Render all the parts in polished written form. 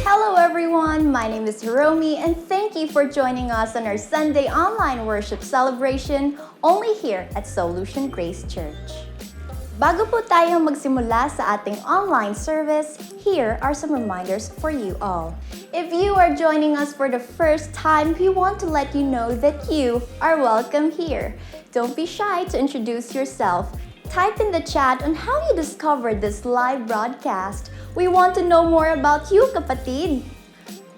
Hello everyone, my name is Hiromi and thank you for joining us on our Sunday online worship celebration only here at Solution Grace Church. Bago po tayo magsimula sa ating online service, here are some reminders for you all. If you are joining us for the first time, we want to let you know that you are welcome here. Don't be shy to introduce yourself. Type in the chat on how you discovered this live broadcast. We want to know more about you, kapatid.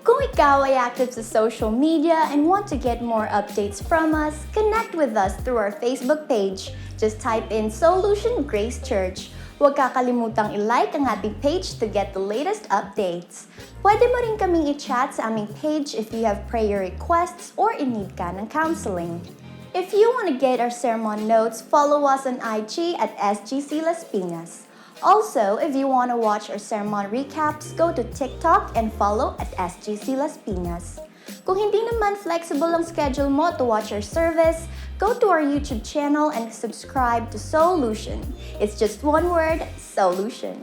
Kung ikaw ay active sa social media and want to get more updates from us, connect with us through our Facebook page. Just type in Solution Grace Church. Huwag kakalimutang i-like ang ating page to get the latest updates. Pwede mo rin kaming i-chat sa aming page if you have prayer requests or in need ka ng counseling. If you want to get our sermon notes, follow us on IG at SGC Las Piñas. Also, if you want to watch our sermon recaps, go to TikTok and follow at SGC Las Piñas. Kung hindi naman flexible ang schedule mo to watch our service, go to our YouTube channel and subscribe to Solution. It's just one word, Solution.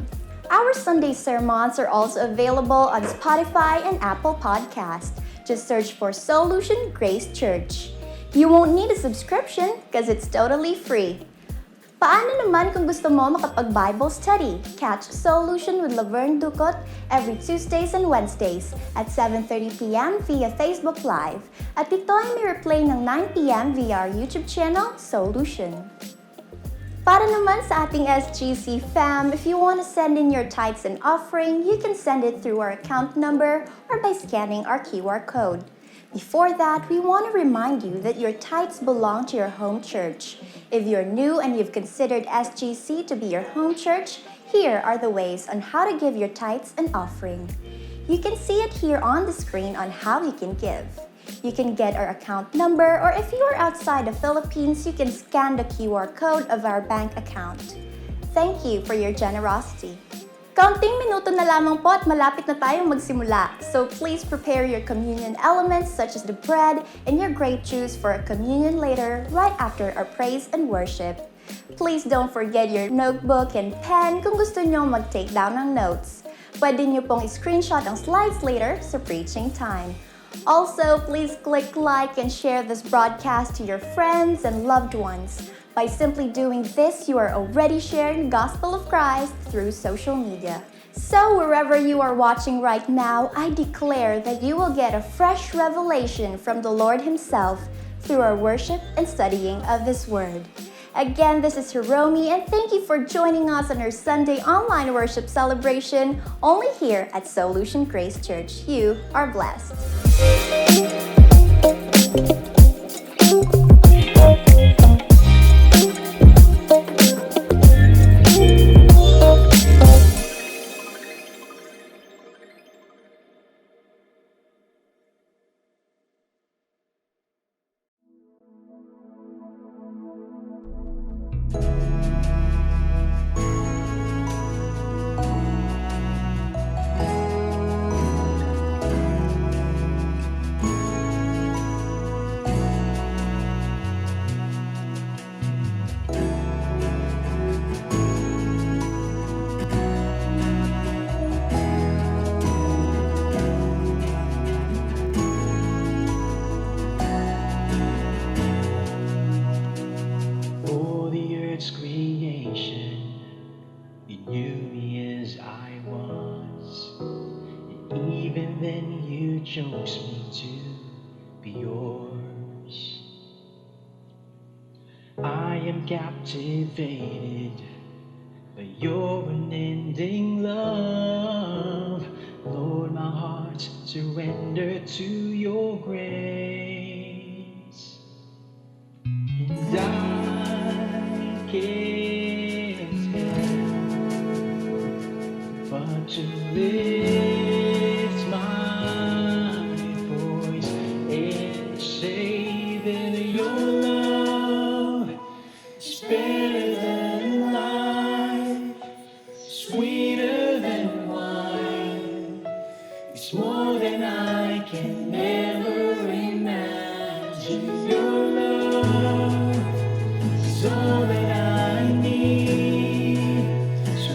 Our Sunday sermons are also available on Spotify and Apple Podcast. Just search for Solution Grace Church. You won't need a subscription because it's totally free. Paano naman kung gusto mo makapag-Bible study? Catch Solution with Laverne Ducot every Tuesdays and Wednesdays at 7:30 p.m. via Facebook Live. At ito ay may replay ng 9 p.m. via our YouTube channel, Solution. Para naman sa ating SGC fam, if you want to send in your tithes and offering, you can send it through our account number or by scanning our QR code. Before that, we want to remind you that your tithes belong to your home church. If you're new and you've considered SGC to be your home church, here are the ways on how to give your tithes and offering. You can see it here on the screen on how you can give. You can get our account number, or if you are outside the Philippines, you can scan the QR code of our bank account. Thank you for your generosity. Kaunting minuto na lamang po at malapit na tayong magsimula. So please prepare your communion elements such as the bread and your grape juice for a communion later, right after our praise and worship. Please don't forget your notebook and pen kung gusto nyo mag-take down ng notes. Pwede nyo pong i-screenshot ang slides later sa preaching time. Also, please click like and share this broadcast to your friends and loved ones. By simply doing this, you are already sharing the gospel of Christ through social media. So wherever you are watching right now, I declare that you will get a fresh revelation from the Lord Himself through our worship and studying of His Word. Again, this is Hiromi, and thank you for joining us on our Sunday online worship celebration only here at Solution Grace Church. You are blessed. Chose me to be yours. I am captivated by your unending love. Lord, my heart surrender to your grace. And I can't help but to lift my say that your love is better than life, sweeter than wine. It's more than I can ever imagine. Your love is all that I need. So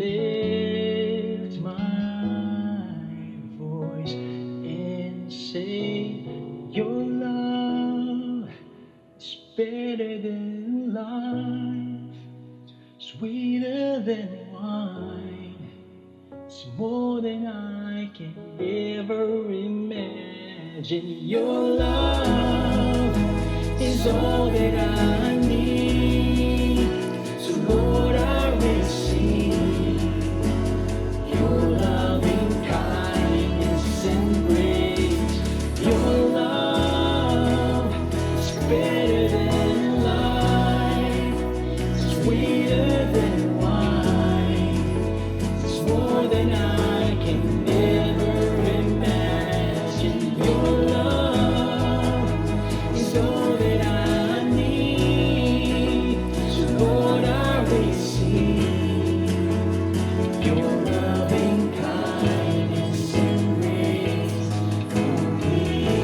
lift my voice and say, Your love is better than life, sweeter than wine. It's more than I can ever imagine. Your love is all that I need. So Lord, I receive your loving kindness and grace. Your love is better than life, sweeter than wine. It's more than I can ever imagine. Your love is all that I need. So Lord, I receive your loving kindness and grace complete.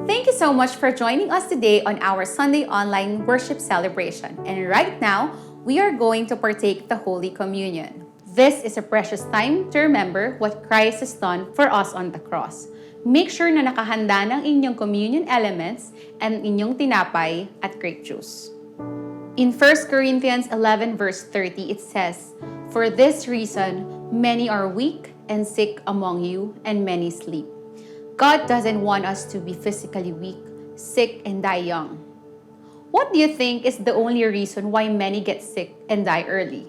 Thank you so much for joining us today on our Sunday online worship celebration. And right now, we are going to partake the Holy Communion. This is a precious time to remember what Christ has done for us on the cross. Make sure na nakahanda ng inyong communion elements and inyong tinapay at grape juice. In 1 Corinthians 11 verse 30, it says, For this reason, many are weak and sick among you, and many sleep. God doesn't want us to be physically weak, sick, and die young. What do you think is the only reason why many get sick and die early?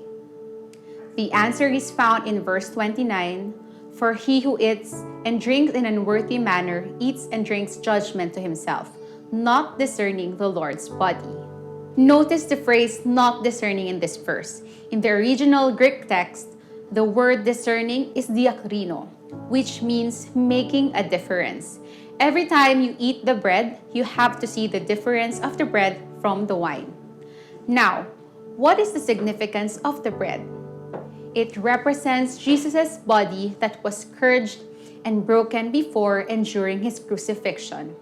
The answer is found in verse 29, For he who eats and drinks in an unworthy manner eats and drinks judgment to himself, not discerning the Lord's body. Notice the phrase not discerning in this verse. In the original Greek text, the word discerning is diakrino, which means making a difference. Every time you eat the bread, you have to see the difference of the bread from the wine. Now, what is the significance of the bread? It represents Jesus' body that was scourged and broken before and during his crucifixion.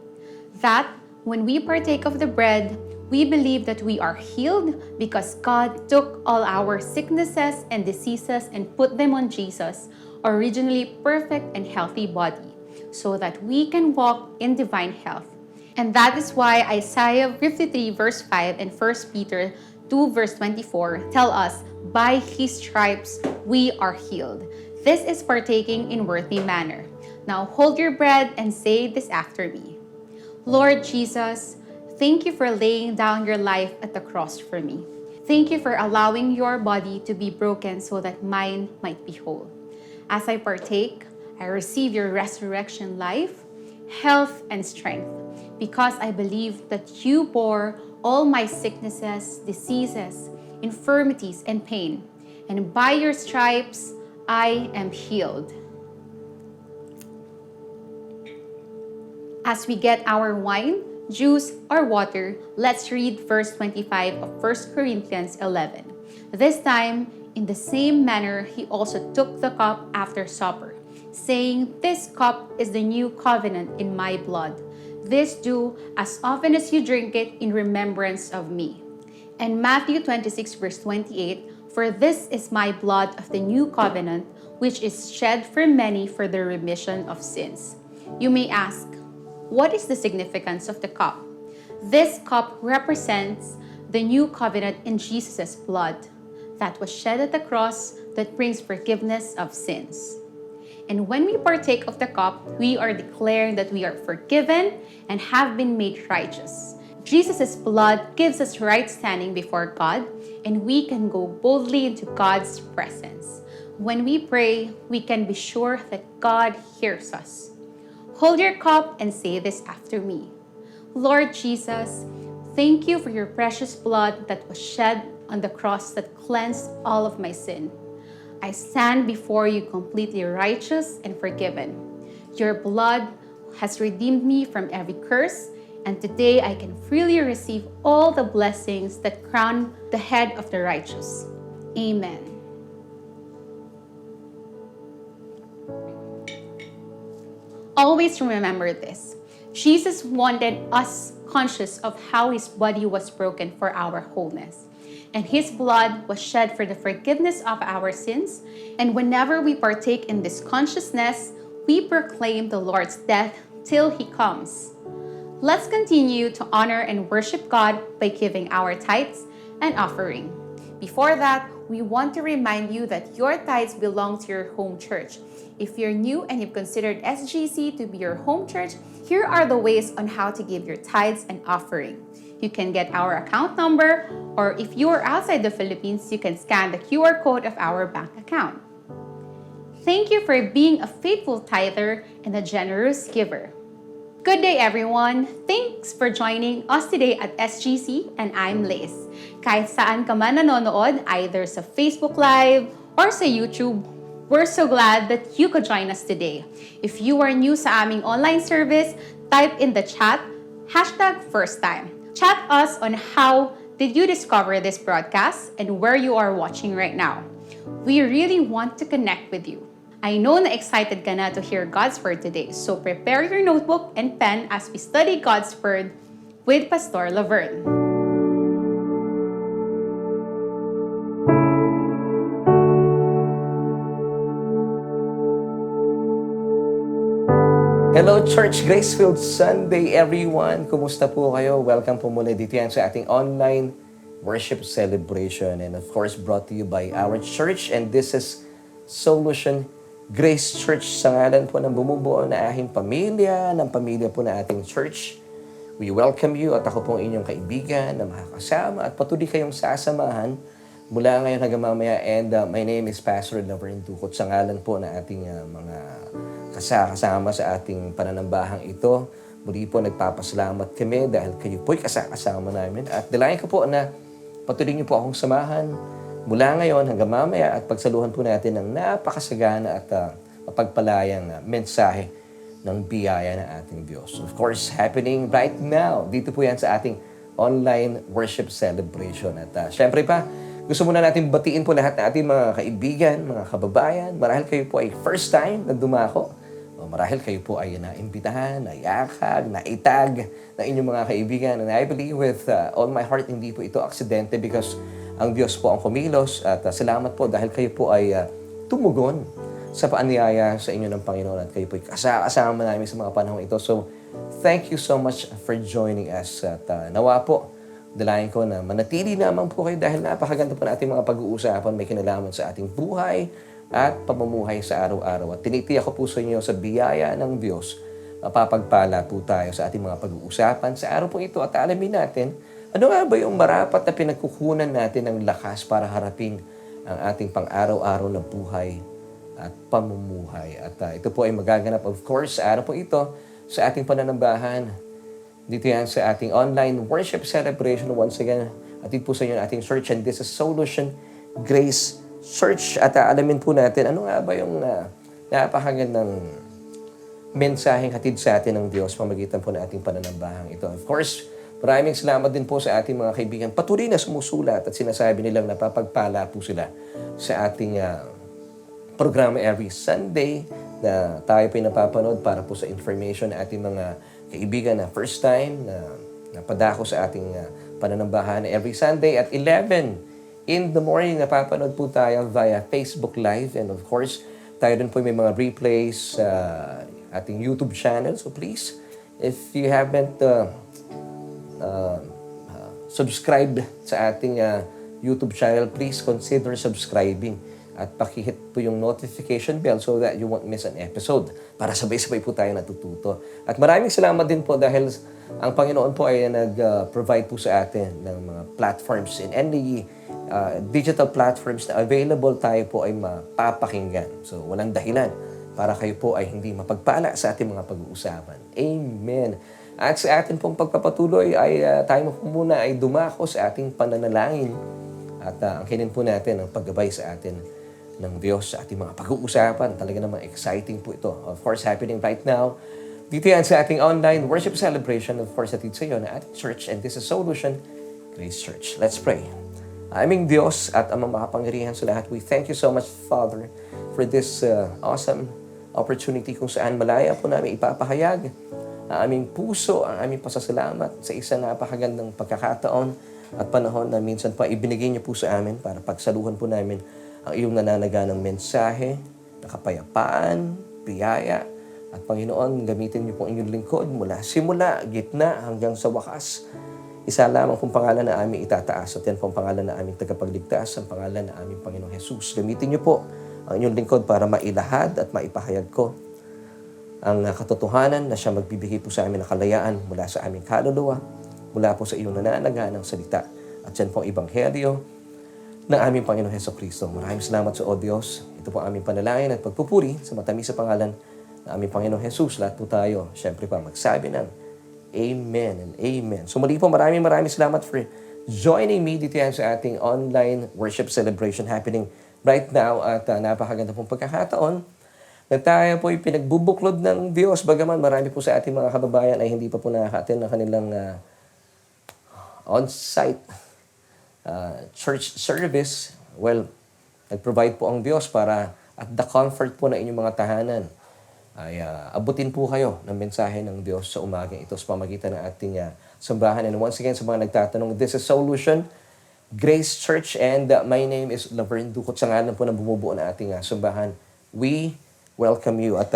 That when we partake of the bread, we believe that we are healed because God took all our sicknesses and diseases and put them on Jesus' originally perfect and healthy body, so that we can walk in divine health. And that is why Isaiah 53 verse 5 and 1 Peter 2 verse 24 tell us, by his stripes we are healed. This is partaking in worthy manner. Now hold your bread and say this after me. Lord Jesus, thank you for laying down your life at the cross for me. Thank you for allowing your body to be broken so that mine might be whole. As I partake, I receive your resurrection life, health, and strength, because I believe that you bore all my sicknesses, diseases, infirmities, and pain, and by your stripes, I am healed. As we get our wine, juice, or water, let's read verse 25 of 1 Corinthians 11. This time, in the same manner, he also took the cup after supper, saying, This cup is the new covenant in my blood. This do as often as you drink it in remembrance of me. And Matthew 26 verse 28, For this is my blood of the new covenant, which is shed for many for the remission of sins. You may ask, what is the significance of the cup? This cup represents the new covenant in Jesus' blood that was shed at the cross that brings forgiveness of sins. And when we partake of the cup, we are declaring that we are forgiven and have been made righteous. Jesus' blood gives us right standing before God, and we can go boldly into God's presence. When we pray, we can be sure that God hears us. Hold your cup and say this after me. Lord Jesus, thank you for your precious blood that was shed on the cross that cleansed all of my sin. I stand before you completely righteous and forgiven. Your blood has redeemed me from every curse, and today I can freely receive all the blessings that crown the head of the righteous. Amen. always remember this. Jesus wanted us conscious of how his body was broken for our wholeness. And his blood was shed for the forgiveness of our sins. And whenever we partake in this consciousness, we proclaim the Lord's death till he comes. Let's continue to honor and worship God by giving our tithes and offering. Before that, we want to remind you that your tithes belong to your home church. If you're new and you've considered SGC to be your home church, here are the ways on how to give your tithes and offering. You can get our account number, or if you are outside the Philippines, you can scan the QR code of our bank account. Thank you for being a faithful tither and a generous giver. Good day, everyone! Thanks for joining us today at SGC, and I'm Liz. Kahit saan ka man nanonood, either sa Facebook Live or sa YouTube, we're so glad that you could join us today. If you are new sa aming online service, type in the chat, #FirstTime. Chat us on how did you discover this broadcast and where you are watching right now. We really want to connect with you. I know na excited ka na to hear God's Word today, so prepare your notebook and pen as we study God's Word with Pastor Laverne. Hello Church, Gracefield Sunday everyone! Kumusta po kayo? Welcome po muli dito yan sa ating online worship celebration, and of course brought to you by our church, and this is Solution Grace Church, sa ngalan po ng bumubuo na aking pamilya, ng pamilya po na ating church. We welcome you at ako pong inyong kaibigan na makakasama at patuloy kayong sasamahan mula ngayon hanggang mamaya, and my name is Pastor Laverne Ducot, sa ngalan po na ating mga kasama sa ating pananambahang ito. Muli po nagpapasalamat kami dahil kayo po'y kasama namin, at dalayan ko po na patuloy niyo po akong samahan mula ngayon hanggang mamaya at pagsaluhan po natin ng napakasagana at mapagpalayang mensahe ng biyaya ng ating Diyos. Of course, happening right now. Dito po yan sa ating online worship celebration. At syempre pa, gusto muna natin batiin po lahat ng ating mga kaibigan, mga kababayan. Marahil kayo po ay first time na dumako. O marahil kayo po ay naimbitahan, naiyakag, naitag ng inyong mga kaibigan. And I believe with all my heart, hindi po ito aksidente, because ang Diyos po ang kumilos, at salamat po dahil kayo po ay tumugon sa paanyaya sa inyo ng Panginoon, at kayo po ay kasama namin sa mga panahon ito. So, thank you so much for joining us, at nawa po, dalayan ko na manatili naman po kayo dahil napakaganda po natin mga pag-uusapan may kinalaman sa ating buhay at pamumuhay sa araw-araw. At tinitiyak ko po sa inyo sa biyaya ng Diyos, mapapagpala po tayo sa ating mga pag-uusapan sa araw po ito, at alamin natin ano nga ba yung marapat na pinagkukunan natin ng lakas para harapin ang ating pang-araw-araw na buhay at pamumuhay. At ito po ay magaganap, of course, sa araw po ito sa ating pananambahan. Dito yan sa ating online worship celebration. Once again, atid po sa inyo ating church, and this is Solution Grace Church. At alamin po natin ano nga ba yung napakagandang mensaheng hatid sa atin ng Diyos pamagitan po ng ating pananambahang ito. Of course, maraming salamat din po sa ating mga kaibigan. Patuloy na sumusulat at sinasabi nilang napapagpala po sila sa ating programa every Sunday na tayo po napapanood para po sa information ng ating mga kaibigan na first time na napadako sa ating pananambahan every Sunday at 11 in the morning. Napapanood po tayo via Facebook Live, and of course, tayo din po may mga replays sa ating YouTube channel. So please, if you haven't subscribe sa ating YouTube channel, please consider subscribing at pakihit po yung notification bell so that you won't miss an episode para sabay-sabay po tayo natututo. At maraming salamat din po dahil ang Panginoon po ay nag-provide po sa atin ng mga platforms in any digital platforms na available, tayo po ay mapapakinggan. So walang dahilan para kayo po ay hindi mapagpala sa ating mga pag-uusapan. Amen. At sa atin pong pagpapatuloy ay tayo po muna ay dumako sa ating pananalangin at angkinin po natin ang paggabay sa atin ng Diyos sa ating mga pag-uusapan. Talaga namang exciting po ito. Of course, happening right now. Dito yan sa ating online worship celebration. Of course, atid sa iyo na ating church, and this is Solution Grace Church. Let's pray. Aming Diyos at Amang makapangyarihan sa lahat, we thank you so much, Father, for this awesome opportunity kung saan malaya po namin ipapahayag ang aming puso, ang aming pasasalamat sa isang napakagandang pagkakataon at panahon na minsan pa ibinigay niyo po sa amin para pagsaluhan po namin ang iyong nananaganang mensahe, na kapayapaan, biyaya, at Panginoon, gamitin niyo po ang inyong lingkod mula simula, gitna, hanggang sa wakas. Isa lamang pong pangalan na aming itataas at yan pong pangalan na aming tagapagligtas, ang pangalan na aming Panginoong Jesus. Gamitin niyo po ang inyong lingkod para mailahad at maipahayag ko ang katotohanan na siya magbibigay po sa amin ng kalayaan mula sa aming kaluluwa, mula po sa iyong nananaganang salita. At yan po ang ebanghelyo ng aming Panginoong Hesukristo. Maraming salamat sa O Diyos. Ito po ang aming panalangin at pagpupuri sa matamis sa pangalan ng aming Panginoong Jesus. Lahat po tayo, syempre pa, magsabi ng Amen and Amen. So muli po, maraming salamat for joining me dito yan sa ating online worship celebration happening right now. At napakaganda pong pagkakataon na tayo po pinagbubuklod ng Diyos. Bagaman marami po sa ating mga kababayan ay hindi pa po nakaka-attend ng kanilang on-site church service. Well, nag-provide po ang Diyos para at the comfort po na inyong mga tahanan ay abutin po kayo ng mensahe ng Diyos sa umagang ito sa pamagitan ng ating sambahan. And once again, sa mga nagtatanong, this is Solution Grace Church and my name is Laverne Ducot. Sa ngalan po ng bumubuo na ating sambahan, we welcome you. At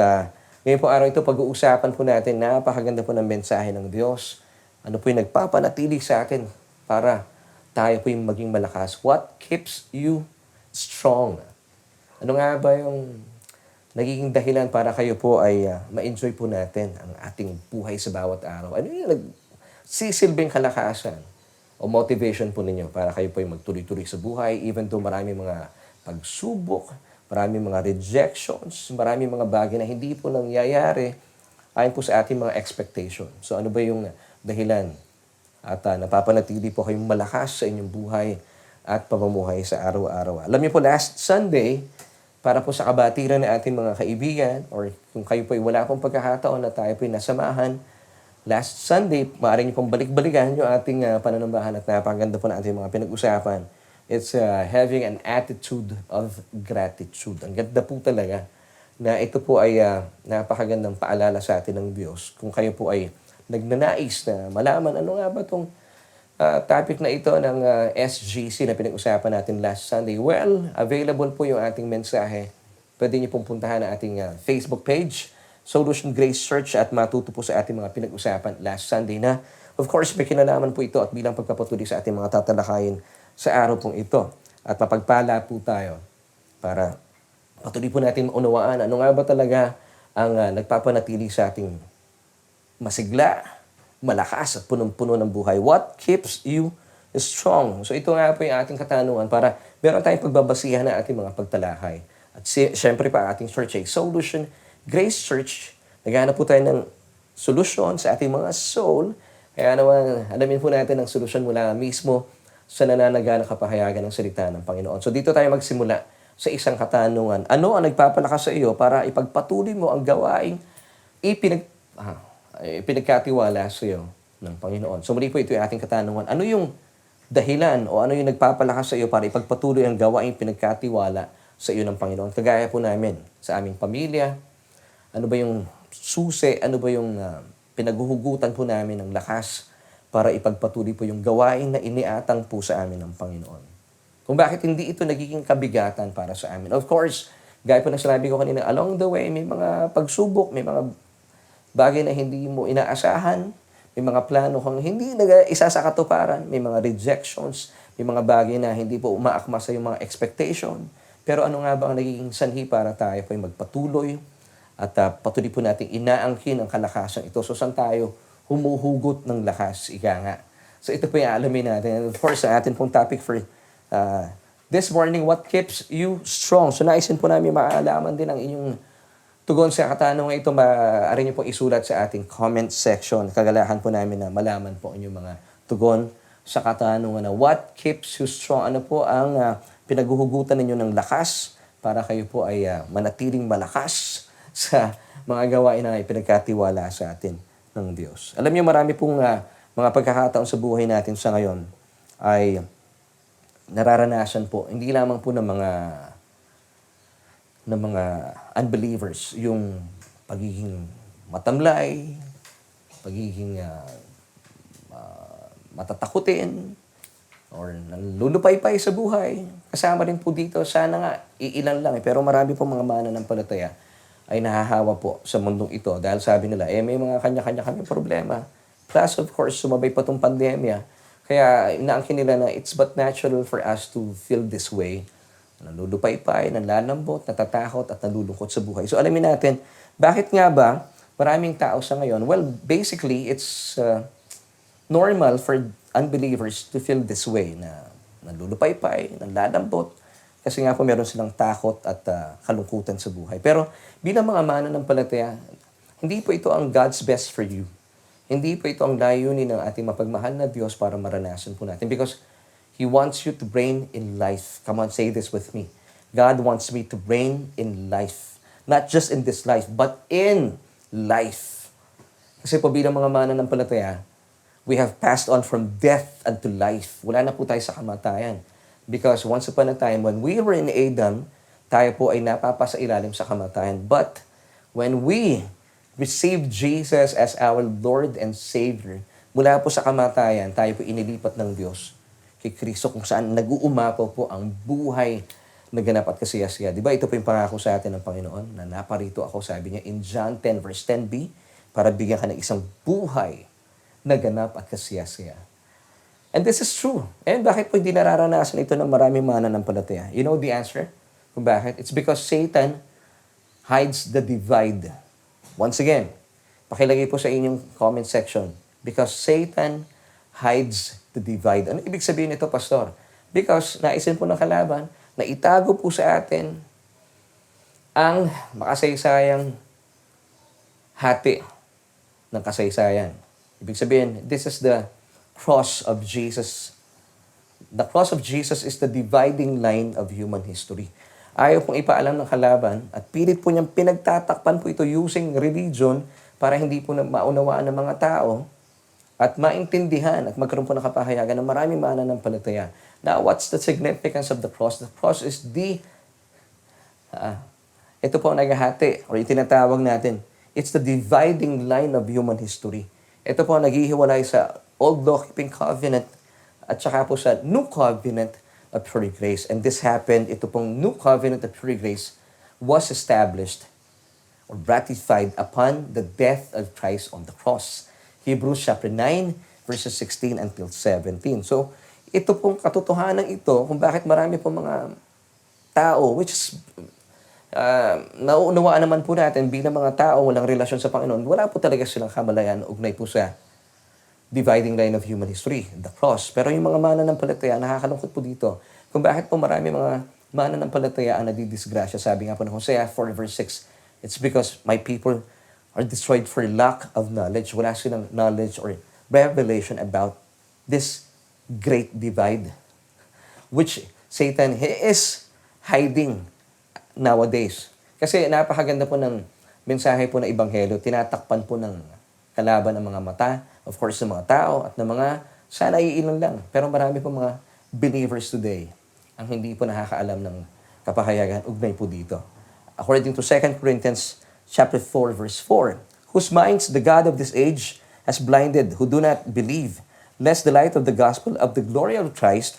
ngayon po araw ito, pag-uusapan po natin, napakaganda po ng mensahe ng Diyos. Ano po yung nagpapanatili sa atin para tayo po yung maging malakas? What keeps you strong? Ano nga ba yung nagiging dahilan para kayo po ay ma-enjoy po natin ang ating buhay sa bawat araw? Ano yung nagsisilbing kalakasan o motivation po ninyo para kayo po ay magtuloy-tuloy sa buhay even though marami mga pagsubok, marami mga rejections, marami mga bagay na hindi po nangyayari ayon po sa ating mga expectation. So ano ba yung dahilan at napapanatili po kayong malakas sa inyong buhay at pamumuhay sa araw-araw? Alam niyo po, last Sunday, para po sa kabatiran ng ating mga kaibigan, or kung kayo po ay wala pong pagkakataon na tayo po ay nasamahan, last Sunday, maaari niyo pong balik-balikan yung ating pananambahan at napakaganda po na ating mga pinag-usapan. It's having an attitude of gratitude. Ang ganda po talaga na ito po ay napakagandang paalala sa atin ng Diyos. Kung kayo po ay nagnanais na malaman ano nga ba itong topic na ito ng SGC na pinag-usapan natin last Sunday. Well, available po yung ating mensahe. Pwede niyo pong puntahan ang ating Facebook page, Solution Grace Church, at matuto po sa ating mga pinag-usapan last Sunday na, of course, may kinalaman po ito at bilang pagpapatuloy sa ating mga tatalakayin sa araw pong ito. At mapagpala po tayo para patuloy po natin maunawaan ano nga ba talaga ang nagpapanatili sa ating masigla, malakas at punong-puno ng buhay. What keeps you strong? So ito nga po yung ating katanungan para meron tayong pagbabasihan na ating mga pagtalakay. At syempre pa ating church ay Solution Grace Church. Naghahanap po tayo ng solusyon sa ating mga soul. Kaya naman alamin po natin ang solusyon mula mismo sa nananaganang kapahayagan ng salita ng Panginoon. So dito tayo magsimula sa isang katanungan. Ano ang nagpapalakas sa iyo para ipagpatuloy mo ang gawaing pinagkatiwala sa iyo ng Panginoon? So muli po ito yung ating katanungan. Ano yung dahilan o ano yung nagpapalakas sa iyo para ipagpatuloy ang gawaing pinagkatiwala sa iyo ng Panginoon? Kagaya po namin sa aming pamilya, ano ba yung susi, ano ba yung pinaghuhugutan po namin ng lakas para ipagpatuloy po yung gawain na iniatang po sa amin ng Panginoon? Kung bakit hindi ito nagiging kabigatan para sa amin. Of course, gaya po na sinabi ko kanina, along the way, may mga pagsubok, may mga bagay na hindi mo inaasahan, may mga plano kung hindi isa sa katuparan, may mga rejections, may mga bagay na hindi po umaakma sa yung mga expectation. Pero ano nga ba ang nagiging sanhi para tayo po ay magpatuloy at patuloy po natin inaangkin ang kalakasan ito? So saan tayo humuhugot ng lakas, ika nga. So ito po yung alamin natin. And of course, sa atin pong topic for this morning, what keeps you strong? So naisin po namin maalaman din ang inyong tugon sa katanungan ito. Maaari niyo pong isulat sa ating comment section. Kagalahan po namin na malaman po inyong mga tugon sa katanungan na what keeps you strong? Ano po ang pinaghuhugutan ninyo ng lakas para kayo po ay manatiling malakas sa mga gawain na pinagkatiwala sa atin ng Diyos. Alam niyo, marami pong mga pagkakataon sa buhay natin sa ngayon ay nararanasan po, hindi lamang po ng mga ng mga unbelievers, yung pagiging matamlay, pagiging matatakutin, or nalulupaypay sa buhay. Kasama rin po dito, sana nga, iilan lang pero marami po mga mananampalataya ay nahahawa po sa mundong ito dahil sabi nila, may mga kanya-kanya kami problema. Plus, of course, sumabay pa itong pandemya. Kaya inaangkin nila na it's but natural for us to feel this way. Nalulupaypay, nanlalambot, natatakot, at nalulungkot sa buhay. So alamin natin, bakit nga ba maraming tao sa ngayon? Well, basically, it's normal for unbelievers to feel this way, na nalulupaypay, nanlalambot, kasi nga po meron silang takot at kalungkutan sa buhay. Pero bilang mga mananampalataya, hindi po ito ang God's best for you. Hindi po ito ang layunin ng ating mapagmahal na Diyos para maranasan po natin. Because He wants you to reign in life. Come on, say this with me. God wants me to reign in life. Not just in this life, but in life. Kasi po bilang mga mananampalataya, we have passed on from death unto life. Wala na po tayo sa kamatayan. Because once upon a time, when we were in Adam, tayo po ay napapasailalim sa kamatayan. But when we received Jesus as our Lord and Savior, mula po sa kamatayan, tayo po inilipat ng Diyos kay Kristo kung saan nag-uumapaw po ang buhay na ganap at kasiyasiya. Di ba ito po yung pangako sa atin ng Panginoon na naparito ako, sabi niya in John 10 verse 10b, para bigyan ka ng isang buhay na ganap at kasiyasiya. And this is true. And bakit po hindi nararanasan ito ng maraming mananampalataya? You know the answer? Kung bakit? It's because Satan hides the divide. Once again, pakilagay po sa inyong comment section. Because Satan hides the divide. Ano ibig sabihin nito, Pastor? Because naisin po ng kalaban na itago po sa atin ang makasaysayang hati ng kasaysayan. Ibig sabihin, this is the cross of Jesus. The cross of Jesus is the dividing line of human history. Ayaw pong ipaalam ng kalaban at pilit po niyang pinagtatakpan po ito using religion para hindi po maunawaan ng mga tao at maintindihan at magkaroon po ng kapahayagan ng maraming mananampalataya. Now, what's the significance of the cross? The cross is ito po ang naghahati or itinatawag natin. It's the dividing line of human history. Ito po ang naghihiwalay sa Old Law-Keeping Covenant at saka po sa New Covenant of Pure Grace. And this happened, ito pong New Covenant of Pure Grace was established or ratified upon the death of Christ on the cross. Hebrews chapter 9, verses 16 until 17. So, ito pong katotohanan ito kung bakit marami pong mga tao, which is, nauunawaan naman po natin bilang mga tao walang relasyon sa Panginoon, wala po talaga silang kamalayan ugnay po sa dividing line of human history, the cross. Pero yung mga mananampalataya, nakakalungkot po dito kung bakit po marami mga mananampalataya ang nadidisgrasya. Sabi nga po ng Hosea 4 verse 6, it's because my people are destroyed for lack of knowledge. Wala silang knowledge or revelation about this great divide, which Satan is hiding nowadays. Kasi napakaganda po ng mensahe po ng Ebanghelyo, tinatakpan po ng kalaban ng mga mata, of course, ng mga tao at ng mga, sana iilan lang. Pero marami po mga believers today ang hindi po nakakaalam ng kapahayagan ugnay po dito. According to 2 Corinthians chapter 4, verse 4, whose minds the God of this age has blinded, who do not believe, lest the light of the gospel of the glory of Christ,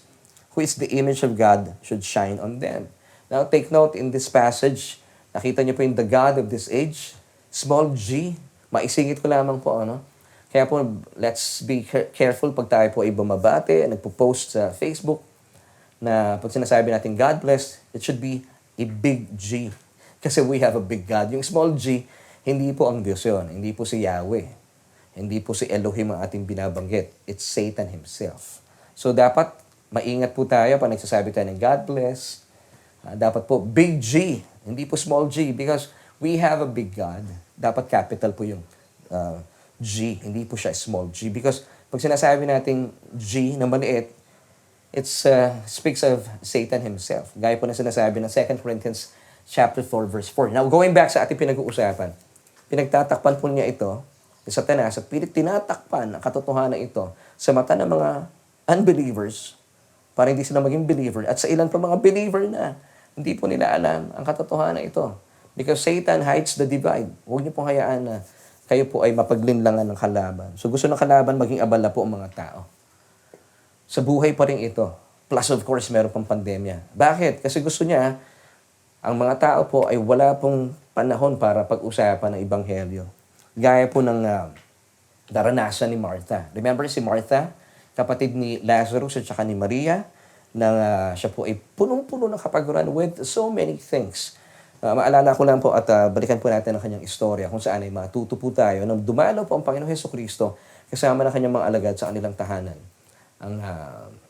who is the image of God, should shine on them. Now, take note in this passage, nakita niyo po yung the God of this age, small g, maisingit ko lamang po, ano? Kaya po, let's be careful pag tayo po ay bumabate, nagpo-post sa Facebook, na pag sinasabi natin, God bless, it should be a big G. Kasi we have a big God. Yung small g, hindi po ang Diyos yun. Hindi po si Yahweh. Hindi po si Elohim ang ating binabanggit. It's Satan himself. So, dapat maingat po tayo pag nagsasabi tayo ng God bless. Dapat po big G, hindi po small g, because we have a big God. Dapat capital po yung G, hindi po siya small g. Because pag sinasabi natin G na maliit, it speaks of Satan himself. Gaya po na sinasabi ng 2 Corinthians chapter 4, verse 4. Now, going back sa ating pinag-uusapan, pinagtatakpan po niya ito, sa Satanas, at pilit tinatakpan ang katotohanan ito sa mata ng mga unbelievers para hindi sila maging believer. At sa ilan pa mga believer na Hindi po nila alam ang katotohanan ito. Because Satan hides the divide. Huwag niyo pong hayaan na kayo po ay mapaglinlangan ng kalaban. So gusto ng kalaban maging abala po ang mga tao. Sa buhay pa rin ito. Plus of course, meron pang pandemya. Bakit? Kasi gusto niya, ang mga tao po ay wala pong panahon para pag-usapan ng Ebanghelyo. Gaya po ng naranasan ni Martha. Remember si Martha, kapatid ni Lazarus at saka ni Maria, na siya po ay punong-puno ng kapaguran with so many things. Maalala ko lang po at balikan po natin ang kanyang istorya kung saan ay matuto po tayo nang dumalo po ang Panginoong Hesukristo kasama ng kanyang mga alagad sa kanilang tahanan. Ang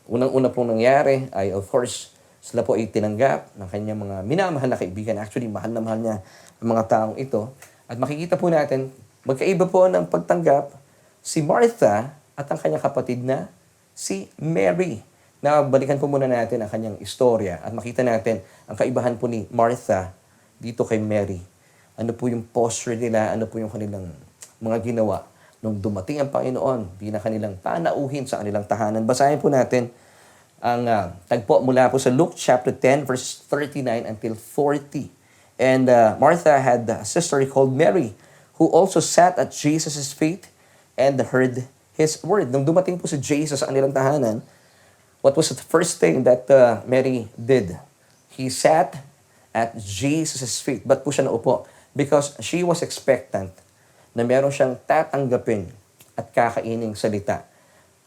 unang-una pong nangyari ay of course sila po ay tinanggap ng kanyang mga minamahal na kaibigan. Actually, mahal na mahal niya ang mga taong ito. At makikita po natin, magkaiba po ng pagtanggap si Martha at ang kanyang kapatid na si Mary. Na balikan po muna natin ang kanyang istorya at makita natin ang kaibahan po ni Martha dito kay Mary. Ano po yung posture nila, ano po yung kanilang mga ginawa nung dumating ang Panginoon bilang kanilang panauhin sa kanilang tahanan. Basahin po natin ang tagpo mula po sa Luke chapter 10 verse 39 until 40. And Martha had a sister called Mary who also sat at Jesus' feet and heard His word. Nung dumating po si Jesus sa kanilang tahanan, what was the first thing that Mary did? He sat at Jesus' feet. Ba't po siya naupo? Because she was expectant na meron siyang tatanggapin at kakaining salita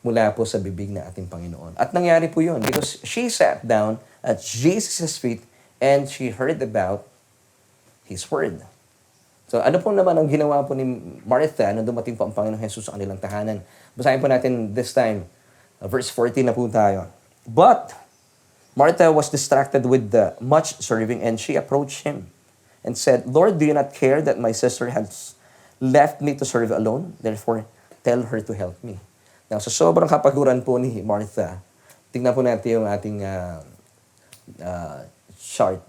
mula po sa bibig ng ating Panginoon. At nangyari po yun because she sat down at Jesus' feet and she heard about His word. So ano po naman ang ginawa po ni Martha nung dumating po ang Panginoong Jesus sa kanilang tahanan? Basahin po natin this time, verse 14 na po tayo. But Martha was distracted with the much serving and she approached Him and said, Lord, do you not care that my sister has left me to serve alone? Therefore, tell her to help me. Now, sa sobrang kapaguran po ni Martha, tingnan po natin yung ating chart.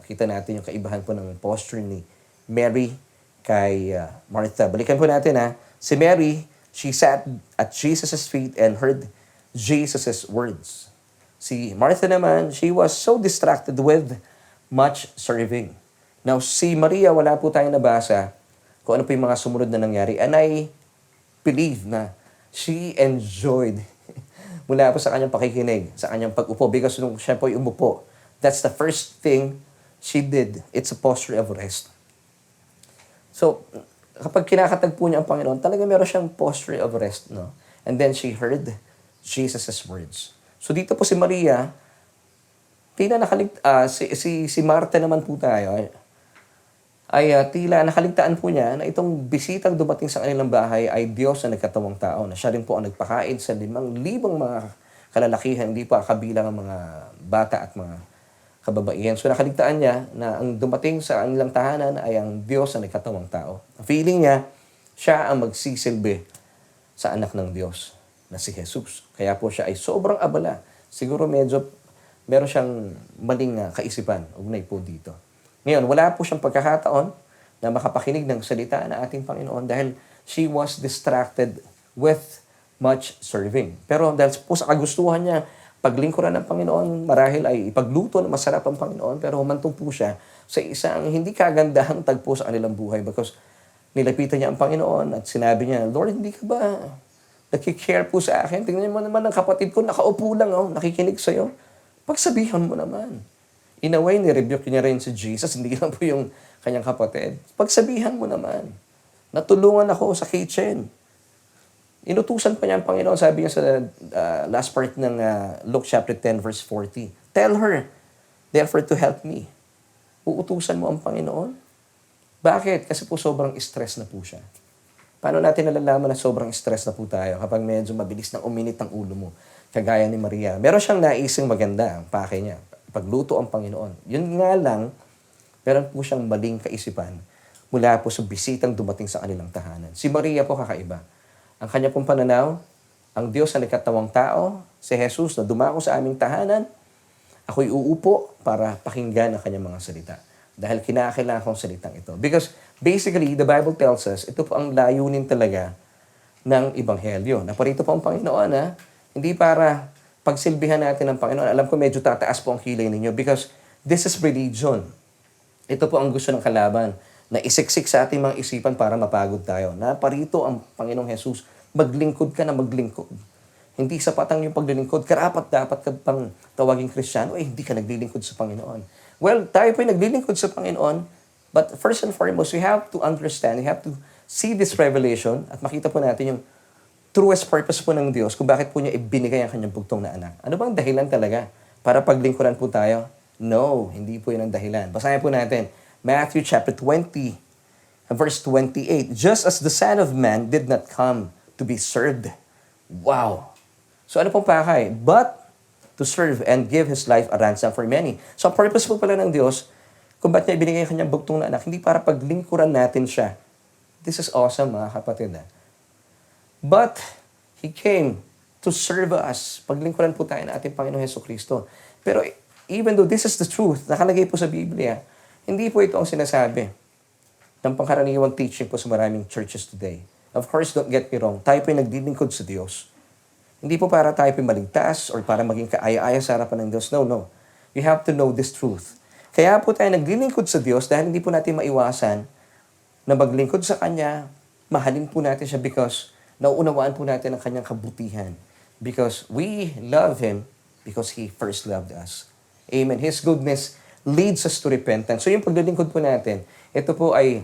Kita natin yung kaibahan po ng posture ni Mary kay Martha. Balikan po natin si Mary, she sat at Jesus' feet and heard Jesus' words. Si Martha naman, she was so distracted with much serving. Now, si Maria, wala po tayong nabasa kung ano po yung mga sumunod na nangyari. And I believe na she enjoyed mula po sa kanyang pakikinig, sa kanyang pag-upo. Because nung siya po ay umupo, that's the first thing she did. It's a posture of rest. So, kapag kinakatagpo niya ang Panginoon, talaga meron siyang posture of rest, no? And then she heard Jesus' words. So dito po si Maria, tila si Martha naman po tayo, ay tila nakaligtaan po niya na itong bisitang dumating sa kanilang bahay ay Diyos na nagkatawang tao, na siya rin po ang nagpakain sa 5,000 mga kalalakihan, hindi pa kabilang ang mga bata at mga kababaihan. So nakaligtaan niya na ang dumating sa kanilang tahanan ay ang Diyos na nagkatawang tao. Feeling niya, siya ang magsisilbi sa anak ng Diyos na si Jesus. Kaya po siya ay sobrang abala. Siguro medyo meron siyang maling kaisipan. Ugnay po dito. Ngayon, wala po siyang pagkakataon na makapakinig ng salita ng ating Panginoon dahil she was distracted with much serving. Pero dahil po sa kagustuhan niya, paglingkuran ng Panginoon, marahil ay ipagluto na masarap ang Panginoon, pero humantong po siya sa isang hindi kagandahang tagpo sa kanilang buhay because nilapitan niya ang Panginoon at sinabi niya, Lord, hindi ka ba nakikare po sa akin? Tingnan mo naman ang kapatid ko, nakaupo lang, nakikinig sa'yo. Pagsabihan mo naman. In a way, nirebuke niya rin si Jesus, hindi lang po yung kanyang kapatid. Pagsabihan mo naman. Natulungan ako sa kitchen. Inutusan pa niya ang Panginoon, sabi niya sa last part ng Luke chapter 10 verse 40. Tell her, therefore to help me. Uutusan mo ang Panginoon? Bakit? Kasi po sobrang stress na po siya. Paano natin nalalaman na sobrang stress na po tayo kapag medyo mabilis nang uminit ang ulo mo? Kagaya ni Maria. Meron siyang naising maganda ang pake niya. Pagluto ang Panginoon. Yun nga lang, meron po siyang maling kaisipan mula po sa bisitang dumating sa kanilang tahanan. Si Maria po kakaiba. Ang kanya pong pananaw, ang Diyos na nagkatawang tao, si Jesus na dumako sa aming tahanan, ako'y uupo para pakinggan ang kanyang mga salita. Dahil kinakailangan kong salitang ito. Because basically, the Bible tells us, ito po ang layunin talaga ng Ebanghelyo. Naparito po ang Panginoon, hindi para pagsilbihan natin ng Panginoon. Alam ko medyo tataas po ang kilay ninyo because This is religion. Ito po ang gusto ng kalaban, na isiksik sa ating mga isipan para mapagod tayo. Naparito ang Panginoong Jesus, maglingkod ka na maglingkod. Hindi sapat ang iyong paglilingkod. Karapat-dapat ka pang tawaging Kristiyano, hindi ka naglilingkod sa Panginoon. Well, tayo po ay naglilingkod sa Panginoon, but first and foremost, we have to understand, we have to see this revelation at makita po natin yung truest purpose po ng Diyos kung bakit po niya ibinigay ang kanyang bugtong na anak. Ano bang dahilan talaga? Para paglingkuran po tayo? No, hindi po yun ang dahilan. Basahin po natin, Matthew chapter 20, verse 28. Just as the Son of Man did not come to be served. Wow! So ano pong pakay? But to serve and give His life a ransom for many. So ang purpose po pala ng Diyos, kung ba't niya ibinigay ang kanyang bugtong na anak, hindi para paglingkuran natin siya. This is awesome, mga kapatid. But He came to serve us. Paglingkuran po tayo ng ating Panginoong Hesukristo. Pero even though this is the truth, nakalagay po sa Biblia, hindi po ito ang sinasabi ng pangkaraniwang teaching po sa maraming churches today. Of course, don't get me wrong, tayo po ay naglilingkod sa Diyos. Hindi po para tayo po maligtas or para maging kaaya-aya sa harapan ng Diyos. No, no. You have to know this truth. Kaya po tayo naglilingkod sa Diyos dahil hindi po natin maiwasan na maglingkod sa Kanya, mahalin po natin siya because nauunawaan po natin ang Kanyang kabutihan. Because we love Him because He first loved us. Amen. His goodness leads us to repentance. So yung paglilingkod po natin, ito po ay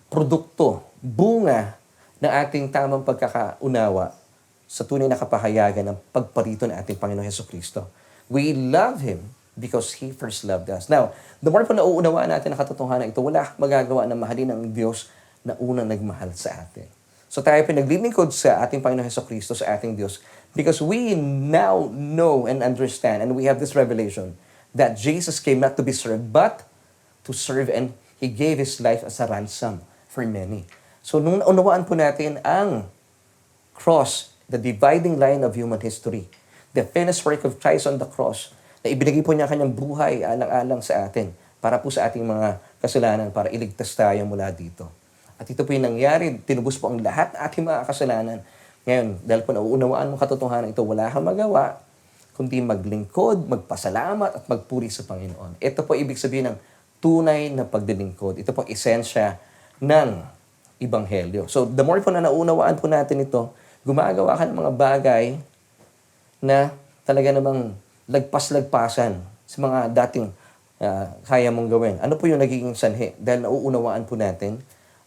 produkto, bunga ng ating tamang pagkakaunawa sa tunay na kapahayagan ng pagparito ng ating Panginoon Hesukristo. We love Him because He first loved us. Now, the more po nauunawaan natin ang katotohanan ito, wala magagawa na mahalin ng Diyos na unang nagmahal sa atin. So tayo po naglilingkod sa ating Panginoon Hesukristo, sa ating Diyos, because we now know and understand and we have this revelation that Jesus came not to be served, but to serve, and He gave His life as a ransom for many. So, nung naunawaan po natin ang cross, the dividing line of human history, the finished work of Christ on the cross, na ibinigay po niya kanyang buhay alang-alang sa atin, para po sa ating mga kasalanan, para iligtas tayo mula dito. At ito po yung nangyari, tinubos po ang lahat ng ating mga kasalanan. Ngayon, dahil po nauunawaan mo katotohanan ito, wala kang magawa, kundi maglingkod, magpasalamat, at magpuri sa Panginoon. Ito po ibig sabihin ng tunay na paglilingkod. Ito po esensya ng Ebanghelyo. So, the more po na naunawaan po natin ito, gumagawa ka ng mga bagay na talaga namang lagpas-lagpasan sa mga dating kaya mong gawin. Ano po yung nagiging sanhi? Dahil nauunawaan po natin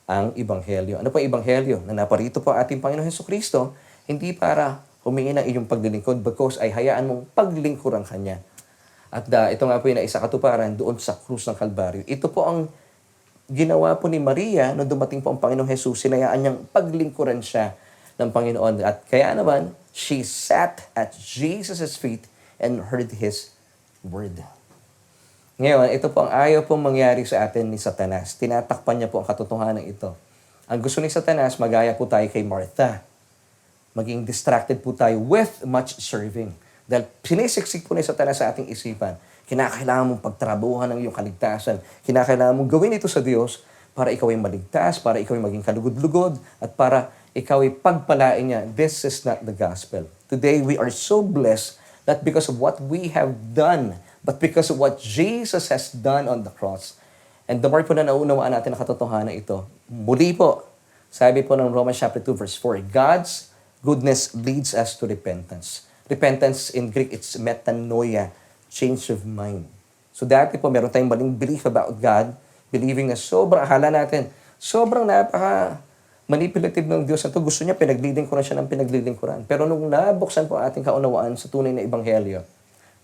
ang Ebanghelyo. Ano po ang Ebanghelyo? Na naparito po ating Panginoon Hesukristo, hindi para humingi ng iyong paglilingkod because ay hayaan mong paglingkuran Kanya. At ito nga po yung naisa katuparan doon sa krus ng Kalbaryo. Ito po ang ginawa po ni Maria nung dumating po ang Panginoong Jesus. Sinayaan niyang paglingkuran siya ng Panginoon. At kaya naman, she sat at Jesus' feet and heard His word. Ngayon, ito po ang ayaw pong mangyari sa atin ni Satanas. Tinatakpan niya po ang katotohanan ito. Ang gusto ni Satanas, magaya po tayo kay Martha. Maging distracted po tayo with much serving. Dahil sinisiksik po ni Satanas sa ating isipan. Kinakailangan mong pagtrabuhan ng iyong kaligtasan. Kinakailangan mong gawin ito sa Diyos para ikaw ay maligtas, para ikaw ay maging kalugod-lugod, at para ikaw ay pagpalain niya. This is not the gospel. Today, we are so blessed not because of what we have done, but because of what Jesus has done on the cross. And the more po na nauunawaan natin ang katotohanan ito, muli po, sabi po ng Romans chapter 2 verse 4, God's goodness leads us to repentance. Repentance in Greek, it's metanoia, change of mind. So dati po, meron tayong maling belief about God, believing na sobrang, akala natin, sobrang manipulative ng Diyos na to. Gusto niya, pinaglilingkuran siya ng pinaglilingkuran. Pero nung nabuksan po ating kaunawaan sa tunay na Ebanghelyo,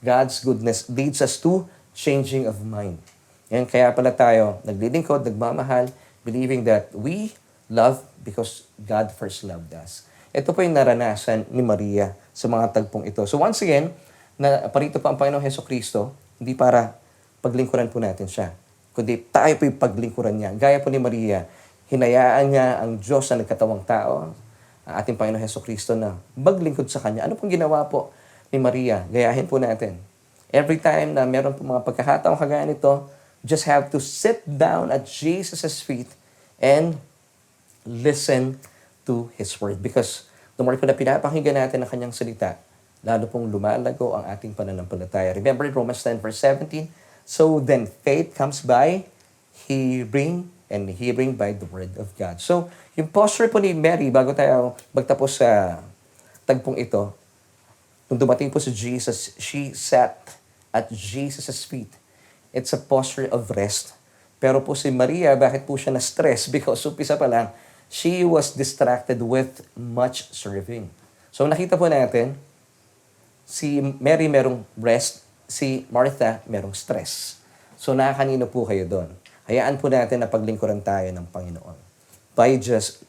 God's goodness leads us to changing of mind. Yan, kaya pala tayo naglilingkod, nagmamahal, believing that we love because God first loved us. Ito po yung naranasan ni Maria sa mga tagpong ito. So once again, parito pa ang Panginoong Hesukristo, hindi para paglingkuran po natin siya, kundi tayo po yung paglingkuran niya. Gaya po ni Maria, hinayaan niya ang Diyos na nagkatawang tao, ang ating Panginoong Hesukristo na maglingkod sa Kanya. Ano pong ginawa po ni Maria? Gayahin po natin. Every time na meron po mga pagkakataong kagaya nito, just have to sit down at Jesus' feet and listen to His Word. Because the more po na pinapakinggan natin ang Kanyang salita, lalo pong lumalago ang ating pananampalataya. Remember Romans 10 verse 17? So then faith comes by hearing, and hearing by the word of God. So, yung posture po ni Mary, bago tayo magtapos sa tagpong ito, nung dumating po si Jesus, she sat at Jesus' feet. It's a posture of rest. Pero po si Maria, bakit po siya na-stress? Because umpisa pa lang, she was distracted with much serving. So nakita po natin, si Mary merong rest, si Martha merong stress. So nakakanino po kayo doon? Hayaan po natin na paglingkuran tayo ng Panginoon. By just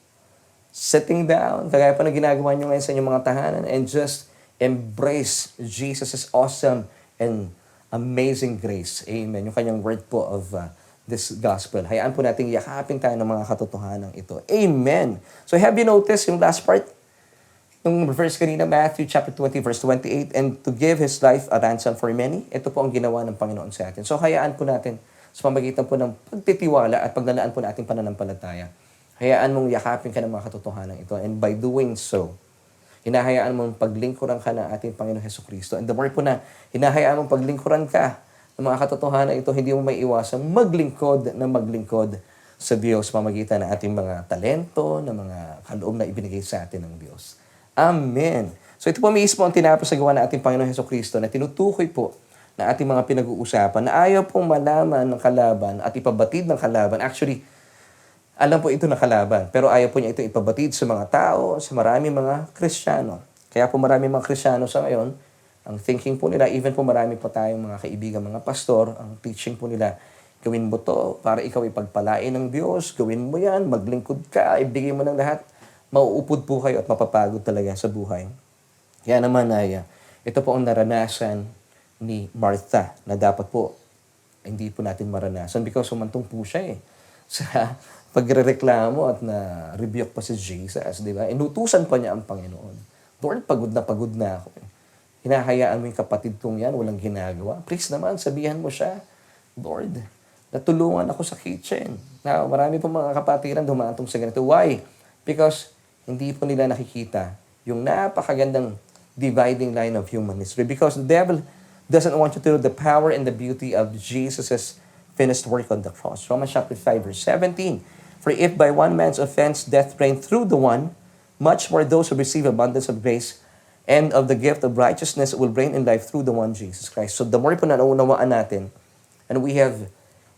sitting down, kagaya pa na ginagawa nyo ngayon sa inyong mga tahanan, and just embrace Jesus' awesome and amazing grace. Amen. Yung kanyang word po of this gospel. Hayaan po natin yakapin tayo ng mga katotohanan ito. Amen. So have you noticed yung last part? Yung verse kanina, Matthew chapter 20, verse 28, and to give His life a ransom for many. Ito po ang ginawa ng Panginoon sa atin. So hayaan po natin sa pamagitan po ng pagtitiwala at paglalaan po nating pananampalataya. Hayaan mong yakapin ka ng mga katotohanan ito. And by doing so, hinahayaan mong paglingkuran ka ng ating Panginoon Hesukristo. And the more po na hinahayaan mong paglingkuran ka ng mga katotohanan ito, hindi mo may iwasang maglingkod sa Diyos pamagitan ng ating mga talento, ng mga kaloob na ibinigay sa atin ng Diyos. Amen. So ito po mismo ang tinapasagawa ng ating Panginoon Hesukristo na tinutukoy po na ating mga pinag-uusapan na ayaw pong malaman ng kalaban at ipabatid ng kalaban. Actually, alam po ito ng kalaban, pero ayaw po niya ito ipabatid sa mga tao, sa maraming mga Kristiyano. Kaya po maraming mga Kristiyano sa ngayon, ang thinking po nila, even po marami po tayong mga kaibigan, mga pastor, ang teaching po nila, gawin mo to para ikaw ipagpalain ng Diyos, gawin mo yan, maglingkod ka, ibigay mo ng lahat, mauupod po kayo at mapapagod talaga sa buhay. Kaya naman ay, ito po ang naranasan ni Martha na dapat po hindi po natin maranasan because humantong po siya sa pagrereklamo at na-rebuke pa si Jesus, di ba? Inutusan pa niya ang Panginoon. Lord, pagod na ako. Hinahayaan mo yung kapatid kong yan, walang ginagawa. Please naman, sabihan mo siya, Lord, natulungan ako sa kitchen. Now, marami po mga kapatiran dumaantong sa ganito. Why? Because hindi po nila nakikita yung napakagandang dividing line of human history. Because the devil doesn't want you to know the power and the beauty of Jesus' finished work on the cross. Romans chapter 5, verse 17. For if by one man's offense death reigned through the one, much more those who receive abundance of grace and of the gift of righteousness will reign in life through the one Jesus Christ. So the more po na naunawaan natin, and we have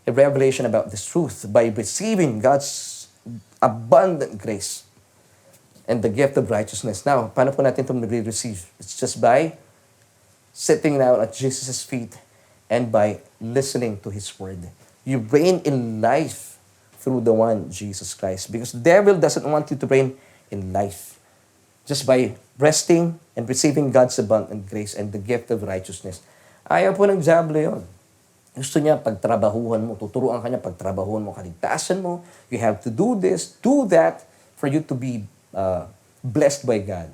a revelation about this truth by receiving God's abundant grace and the gift of righteousness. Now, paano po natin ito receive? It's just by sitting down at Jesus' feet and by listening to His word. You reign in life through the one, Jesus Christ. Because the devil doesn't want you to reign in life. Just by resting and receiving God's abundant grace and the gift of righteousness. Ayaw po ng diablo yun. Gusto niya pagtrabahuhan mo, tuturuan ka niya pagtrabahuhan mo, kaligtasan mo. You have to do this, do that for you to be blessed by God.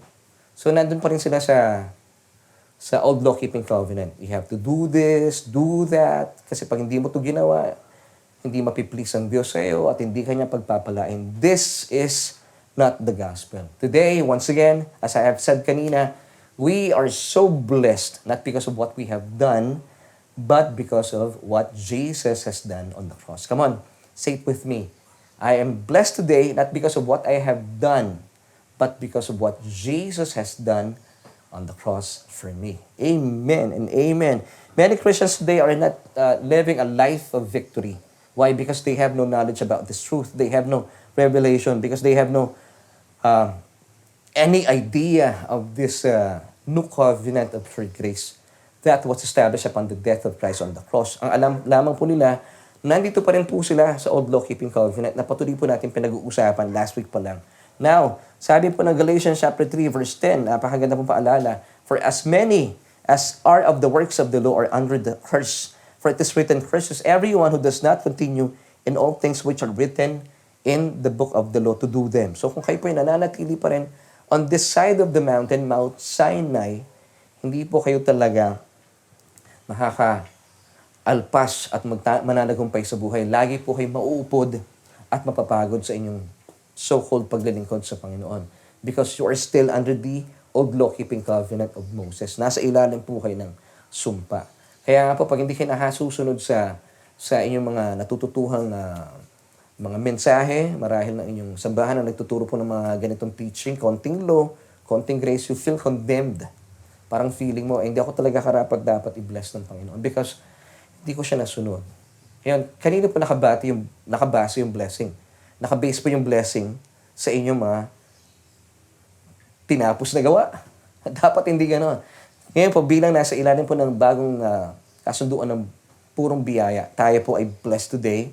So nandun pa rin sila sa old law-keeping covenant. You have to do this, do that. Kasi pag hindi mo ito ginawa, hindi mapiplease ang Diyos sa iyo at hindi ka niya pagpapalain. This is not the gospel. Today, once again, as I have said kanina, we are so blessed, not because of what we have done, but because of what Jesus has done on the cross. Come on, say it with me. I am blessed today, not because of what I have done, but because of what Jesus has done on the cross for me. Amen and amen. Many Christians today are not living a life of victory. Why? Because they have no knowledge about this truth. They have no revelation. Because they have no any idea of this new covenant of free grace that was established upon the death of Christ on the cross. Ang alam lamang po nila, nandito pa rin po sila sa old law-keeping covenant na patuloy po natin pinag-uusapan last week pa lang. Now, sabi po ng Galatians chapter 3 verse 10, napakaganda pong paalala, for as many as are of the works of the law are under the curse. For it is written, cursed is everyone who does not continue in all things which are written in the book of the law to do them. So kung kayo po ay nananatili pa rin on this side of the mountain, Mount Sinai, hindi po kayo talaga makaka-alpas at mananagumpay sa buhay. Lagi po kayo mauupod at mapapagod sa inyong so-called paglilingkod sa Panginoon. Because you are still under the old law-keeping covenant of Moses. Nasa ilalim po kayo ng sumpa. Kaya nga po, pag hindi kayo nakasusunod sa inyong mga natututuhang mga mensahe, marahil ng inyong sambahan na nagtuturo po ng mga ganitong teaching, konting law, konting grace, you feel condemned. Parang feeling mo, hindi ako talaga karapat dapat i-bless ng Panginoon because hindi ko siya nasunod. Ngayon, kanino po nakabase yung blessing? Nakabase po yung blessing sa inyong mga tinapos na gawa. Dapat hindi gano'n. Ngayon po, bilang nasa ilalim po ng bagong kasunduan ng purong biyaya, tayo po ay blessed today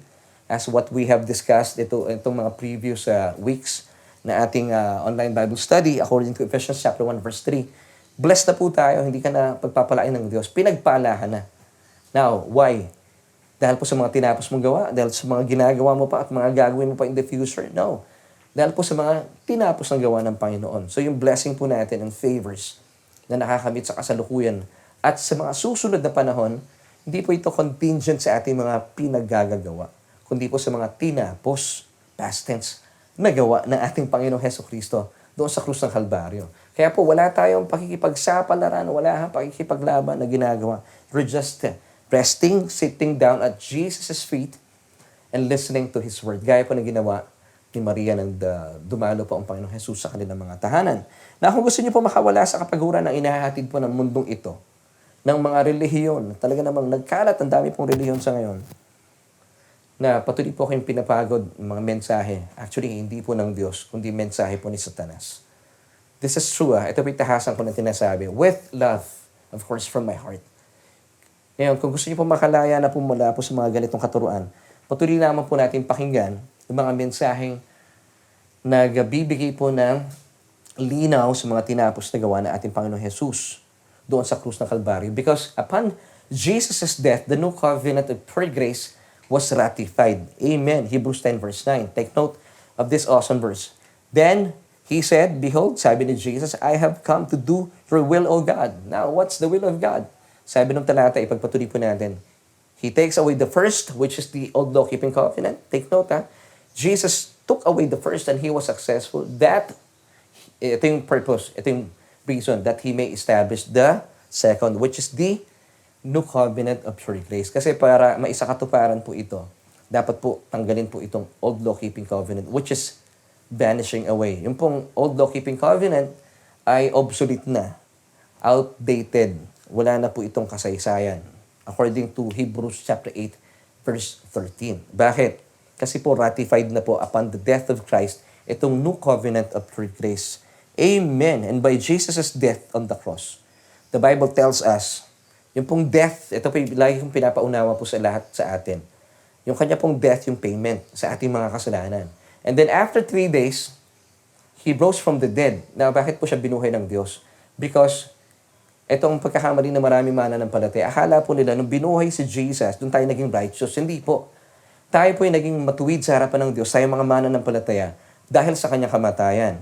as what we have discussed itong mga previous weeks na ating online Bible study according to Ephesians chapter 1 verse 3. Blessed na po tayo, hindi ka na pagpapalain ng Diyos. Pinagpalahan na. Now, why? Dahil po sa mga tinapos mong gawa, dahil sa mga ginagawa mo pa at mga gagawin mo pa in the future? No. Dahil po sa mga tinapos ng gawa ng Panginoon. So yung blessing po natin and favors na nakakamit sa kasalukuyan at sa mga susunod na panahon, hindi po ito contingent sa ating mga pinaggagawa, kundi po sa mga tinapos, past tense, na gawa ng ating Panginoong Hesukristo doon sa krus ng Kalbaryo. Kaya po wala tayong pakikipagsapalaran, wala pakikipaglaban na ginagawa. We're just resting, sitting down at Jesus' feet and listening to His Word. Gaya po na ginawa ni Maria nang dumalo po ang Panginoong Jesus sa kanilang mga tahanan. Na kung gusto niyo po makawala sa kapaguran ng inahatid po ng mundong ito, ng mga relihiyon, talaga namang nagkalat, ang dami pong relihiyon sa ngayon, na patuloy po kayong pinapagod ng mga mensahe. Actually, hindi po ng Diyos, kundi mensahe po ni Satanas. This is true. Ito po yung tahasan ko na tinasabi. With love, of course, from my heart. Ngayon, kung gusto niyo po makalaya na po mula po sa mga ganitong katuruan, patuloy naman po natin pakinggan yung mga mensaheng nagbibigay po ng linaw sa mga tinapos na gawa ng ating Panginoon Jesus doon sa krus ng Kalbaryo. Because upon Jesus' death, the new covenant of pure grace was ratified. Amen. Hebrews 10 verse 9. Take note of this awesome verse. Then, He said, behold, sabi ni Jesus, I have come to do your will, O God. Now, what's the will of God? Sabi ng talata, ipagpatuloy po natin. He takes away the first, which is the old law-keeping covenant. Take note, Jesus took away the first and He was successful. Ito yung purpose, ito yung reason that He may establish the second, which is the new covenant of pure grace. Kasi para maisakatuparan po ito, dapat po tanggalin po itong old law-keeping covenant, which is vanishing away. Yung pong old law-keeping covenant ay obsolete na, outdated. Wala na po itong kasaysayan. According to Hebrews chapter 8, verse 13. Bakit? Kasi po ratified na po upon the death of Christ itong new covenant of pure grace. Amen. And by Jesus' death on the cross, the Bible tells us, yung pong death, ito po yung lagi kong pinapaunawa po sa lahat sa atin. Yung kanya pong death, yung payment sa ating mga kasalanan. And then after 3 days, He rose from the dead. Now, bakit po siya binuhay ng Diyos? Because itong pagkakamali na marami mananampalataya, akala po nila nung binuhay si Jesus, doon tayo naging righteous. Hindi po. Tayo po yung naging matuwid sa harapan ng Diyos, tayo mga mananampalataya, dahil sa kanyang kamatayan.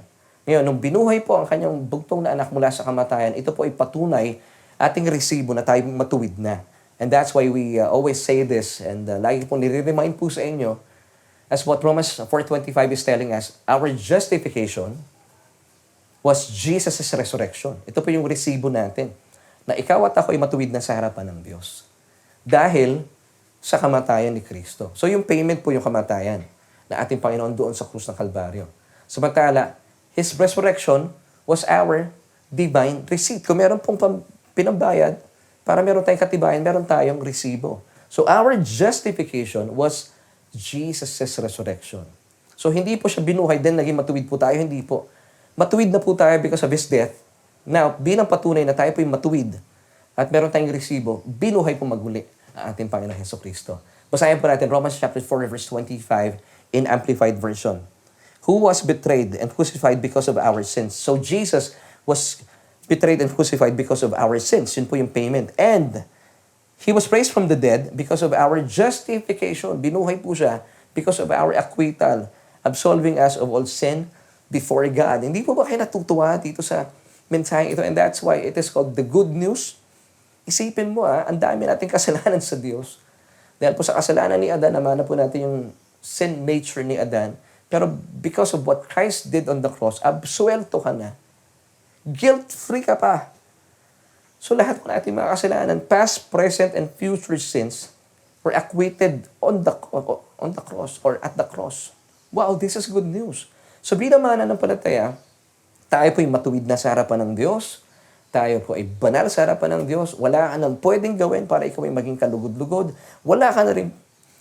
Ngayon, nung binuhay po ang kanyang bugtong na anak mula sa kamatayan, ito po ay patunay ating resibo na tayo matuwid na. And that's why we always say this, and lagi po nire-remind po sa inyo, as what Romans 4:25 is telling us, our justification was Jesus' resurrection. Ito po yung resibo natin, na ikaw at ako ay matuwid na sa harapan ng Diyos. Dahil sa kamatayan ni Kristo. So yung payment po yung kamatayan na ating Panginoon doon sa krus ng Kalbaryo. Samantala, His resurrection was our divine receipt. Kung meron pong pinambayad, para meron tayong katibayan, meron tayong resibo. So our justification was Jesus' resurrection. So hindi po siya binuhay, then naging matuwid po tayo. Hindi po. Matuwid na po tayo because of His death. Now, bilang patunay na tayo po yung matuwid at meron tayong resibo, binuhay po magmuli ang ating Panginoon Hesukristo. Basahin po natin Romans chapter 4 verse 25 in Amplified Version. Who was betrayed and crucified because of our sins. So Jesus was betrayed and crucified because of our sins. Yun po yung payment. And He was raised from the dead because of our justification. Binuhay po siya because of our acquittal, absolving us of all sin before God. Hindi po ba kayo natutuwa dito sa mensahe ito? And that's why it is called the good news. Isipin mo, ang dami nating kasalanan sa Diyos. Dahil po sa kasalanan ni Adan, namana po natin yung sin nature ni Adan. Pero because of what Christ did on the cross, absuelto ka na. Guilt-free ka pa. So lahat po natin mga kasalanan, past, present, and future sins were acquitted on the cross or at the cross. Wow, this is good news. So bilang mga nananampalataya, tayo po'y matuwid na sa harapan ng Diyos. Tayo po ay banal sa harapan ng Diyos. Wala ka nang pwedeng gawin para ikaw ay maging kalugod-lugod. Wala ka na rin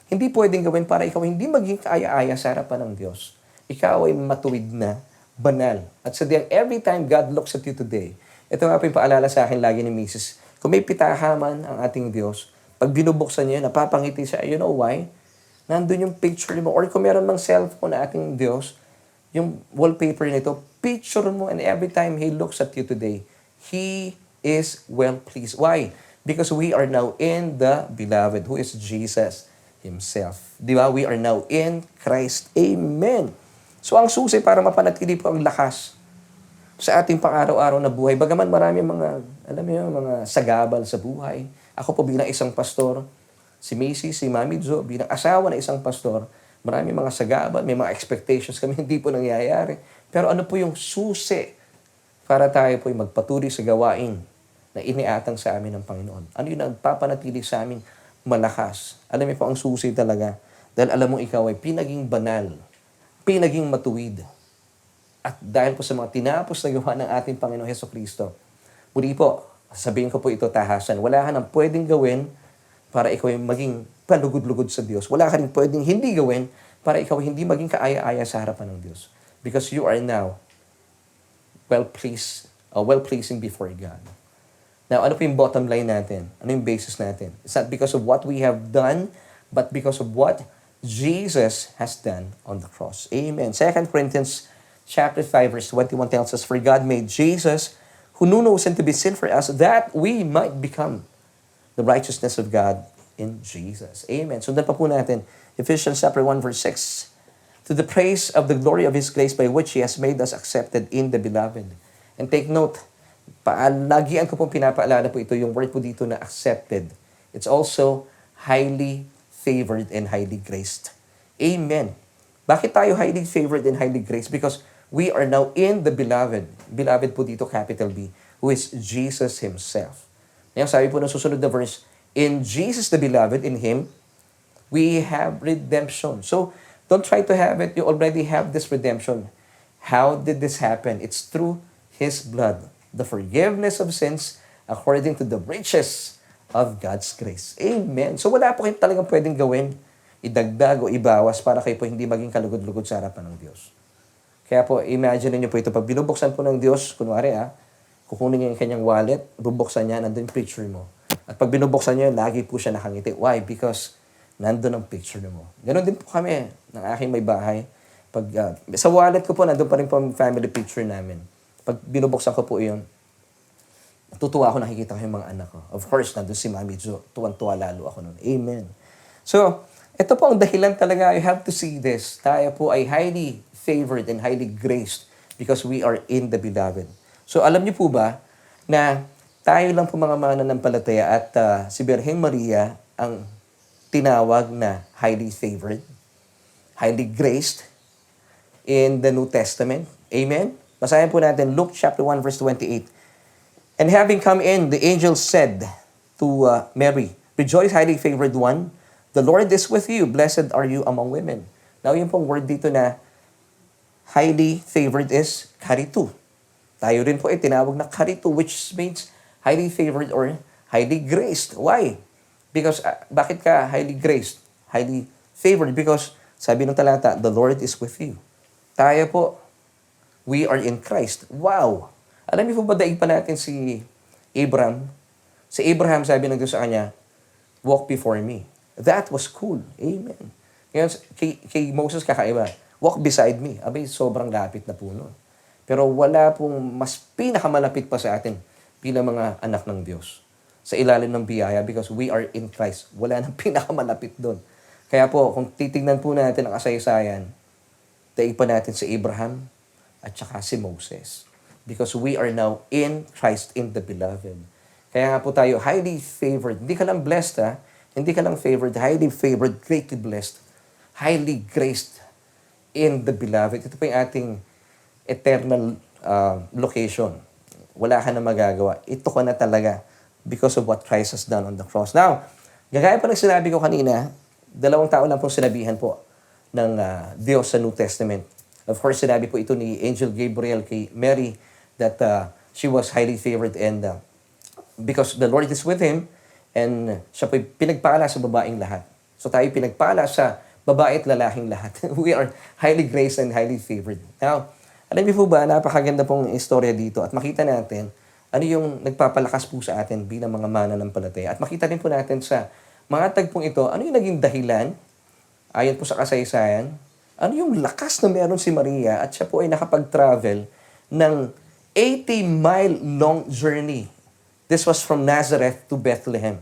hindi pwedeng gawin para ikaw hindi maging kaaya-aya sa harapan ng Diyos. Ikaw ay matuwid na, banal. At sa diyan, every time God looks at you today, ito nga po yung paalala sa akin lagi ni Mrs. Kung may pitaka man ang ating Diyos, pag binubuksan niya, napapangiti siya. You know why? Nandun yung picture mo. Or kung meron mang cellphone na ating Diyos, yung wallpaper nito, picture mo, and every time He looks at you today, He is well pleased. Why? Because we are now in the Beloved, who is Jesus Himself. Di ba? We are now in Christ. Amen. So ang susi para mapanatili po ang lakas sa ating pang-araw-araw na buhay. Bagaman marami mga, alam mo yun, mga sagabal sa buhay. Ako po bilang isang pastor, si Macy, si Mami Jo, bilang asawa na isang pastor, marami mga sagabal, may mga expectations kami, hindi po nangyayari. Pero ano po yung susi para tayo po magpatuloy sa gawain na iniatang sa amin ng Panginoon? Ano yung nagpapanatili sa amin malakas? Alam mo po ang susi talaga. Dahil alam mo ikaw ay pinaging banal, pinaging matuwid. At dahil po sa mga tinapos na gawa ng ating Panginoon Hesukristo, muli po, sabihin ko po ito tahasan, wala ka nang pwedeng gawin para ikaw ay maging palugod-lugod sa Diyos. Wala ka rin pwedeng hindi gawin para ikaw hindi maging kaaya-aya sa harapan ng Diyos. Because you are now well-pleasing before God. Now, ano po yung bottom line natin? Ano yung basis natin? It's not because of what we have done, but because of what Jesus has done on the cross. Amen. 2 Corinthians chapter 5, verse 21 tells us, "For God made Jesus, who knew no sin, to be sin for us, that we might become the righteousness of God in Jesus." Amen. Sundan pa po natin, Ephesians chapter 1, verse 6. "To the praise of the glory of His grace, by which He has made us accepted in the Beloved." And take note, lagian ko pong pinapaalala po ito, yung word po dito na accepted. It's also highly favored and highly graced. Amen. Bakit tayo highly favored and highly graced? Because we are now in the Beloved. Beloved po dito, capital B, who is Jesus Himself. Ngayon, sabi po ng susunod na verse, "In Jesus the Beloved, in Him, we have redemption." So, don't try to have it. You already have this redemption. How did this happen? It's through His blood. The forgiveness of sins according to the riches of God's grace. Amen. So wala po kayo talagang pwedeng gawin, idagdag o ibawas para kayo po hindi maging kalugod-lugod sa harapan ng Diyos. Kaya po, imagine niyo po ito. Pag binubuksan po ng Diyos, kunwari kukunin niya yung kanyang wallet, bubuksan niya, nandun yung picture mo. At pag binubuksan niya, lagi po siya nakangiti. Why? Because nandun ang picture mo. Ganon din po kami ng aking may bahay. Pag, sa wallet ko po, nandun pa rin po ang family picture namin. Pag binubuksan ko po yun, natutuwa ako, nakikita ko yung mga anak ko. Of course, nandun si Mami Jo. Tuwan-tuwa lalo ako nun. Amen. So, ito po ang dahilan talaga. You have to see this. Tayo po ay highly favored and highly graced because we are in the Beloved. So, alam niyo po ba na tayo lang po mga mananampalataya at si Birheng Maria ang tinawag na highly favored, highly graced in the New Testament. Amen? Basahin po natin Luke chapter 1 verse 28. "And having come in, the angel said to Mary, 'Rejoice, highly favored one, the Lord is with you. Blessed are you among women.'" Now, yung pong word dito na highly favored is karitu. Tayo rin po ay tinawag na karitu, which means highly favored or highly graced. Why? Because, bakit ka highly graced? Highly favored? Because, sabi ng talata, the Lord is with you. Tayo po, we are in Christ. Wow! Alam niyo po ba, daig pa natin si Abraham? Si Abraham, sabi ng Diyos sa kanya, "Walk before me." That was cool. Amen. Ngayon, kay Moses kakaiba, "Walk beside me." Abay, sobrang lapit na po nun. Pero wala pong mas pinakamalapit pa sa atin bilang mga anak ng Diyos sa ilalim ng biyaya because we are in Christ. Wala nang pinakamalapit doon. Kaya po, kung titignan po natin ang kasaysayan, daig pa natin si Abraham at saka si Moses. Because we are now in Christ, in the Beloved. Kaya nga po tayo, highly favored. Hindi ka lang blessed, Hindi ka lang favored, highly favored, greatly blessed, highly graced in the Beloved. Ito po yung ating eternal location. wala ka na magagawa. Ito ka na talaga because of what Christ has done on the cross. Now, gagaya pa ng sinabi ko kanina, 2 tao lang pong sinabihan po ng Diyos sa New Testament. Of course, sinabi po ito ni Angel Gabriel kay Mary that she was highly favored and because the Lord is with him and siya po pinagpala sa babaeng lahat. So tayo pinagpala sa babae at lalaking lahat. We are highly graced and highly favored. Now, alam niyo po ba, napakaganda pong istorya dito at makita natin ano yung nagpapalakas po sa atin bilang mga mananampalataya. At makita din po natin sa mga tagpong ito, ano yung naging dahilan, ayon po sa kasaysayan, ano yung lakas na meron si Maria at siya po ay nakapag-travel ng 80-mile long journey. This was from Nazareth to Bethlehem.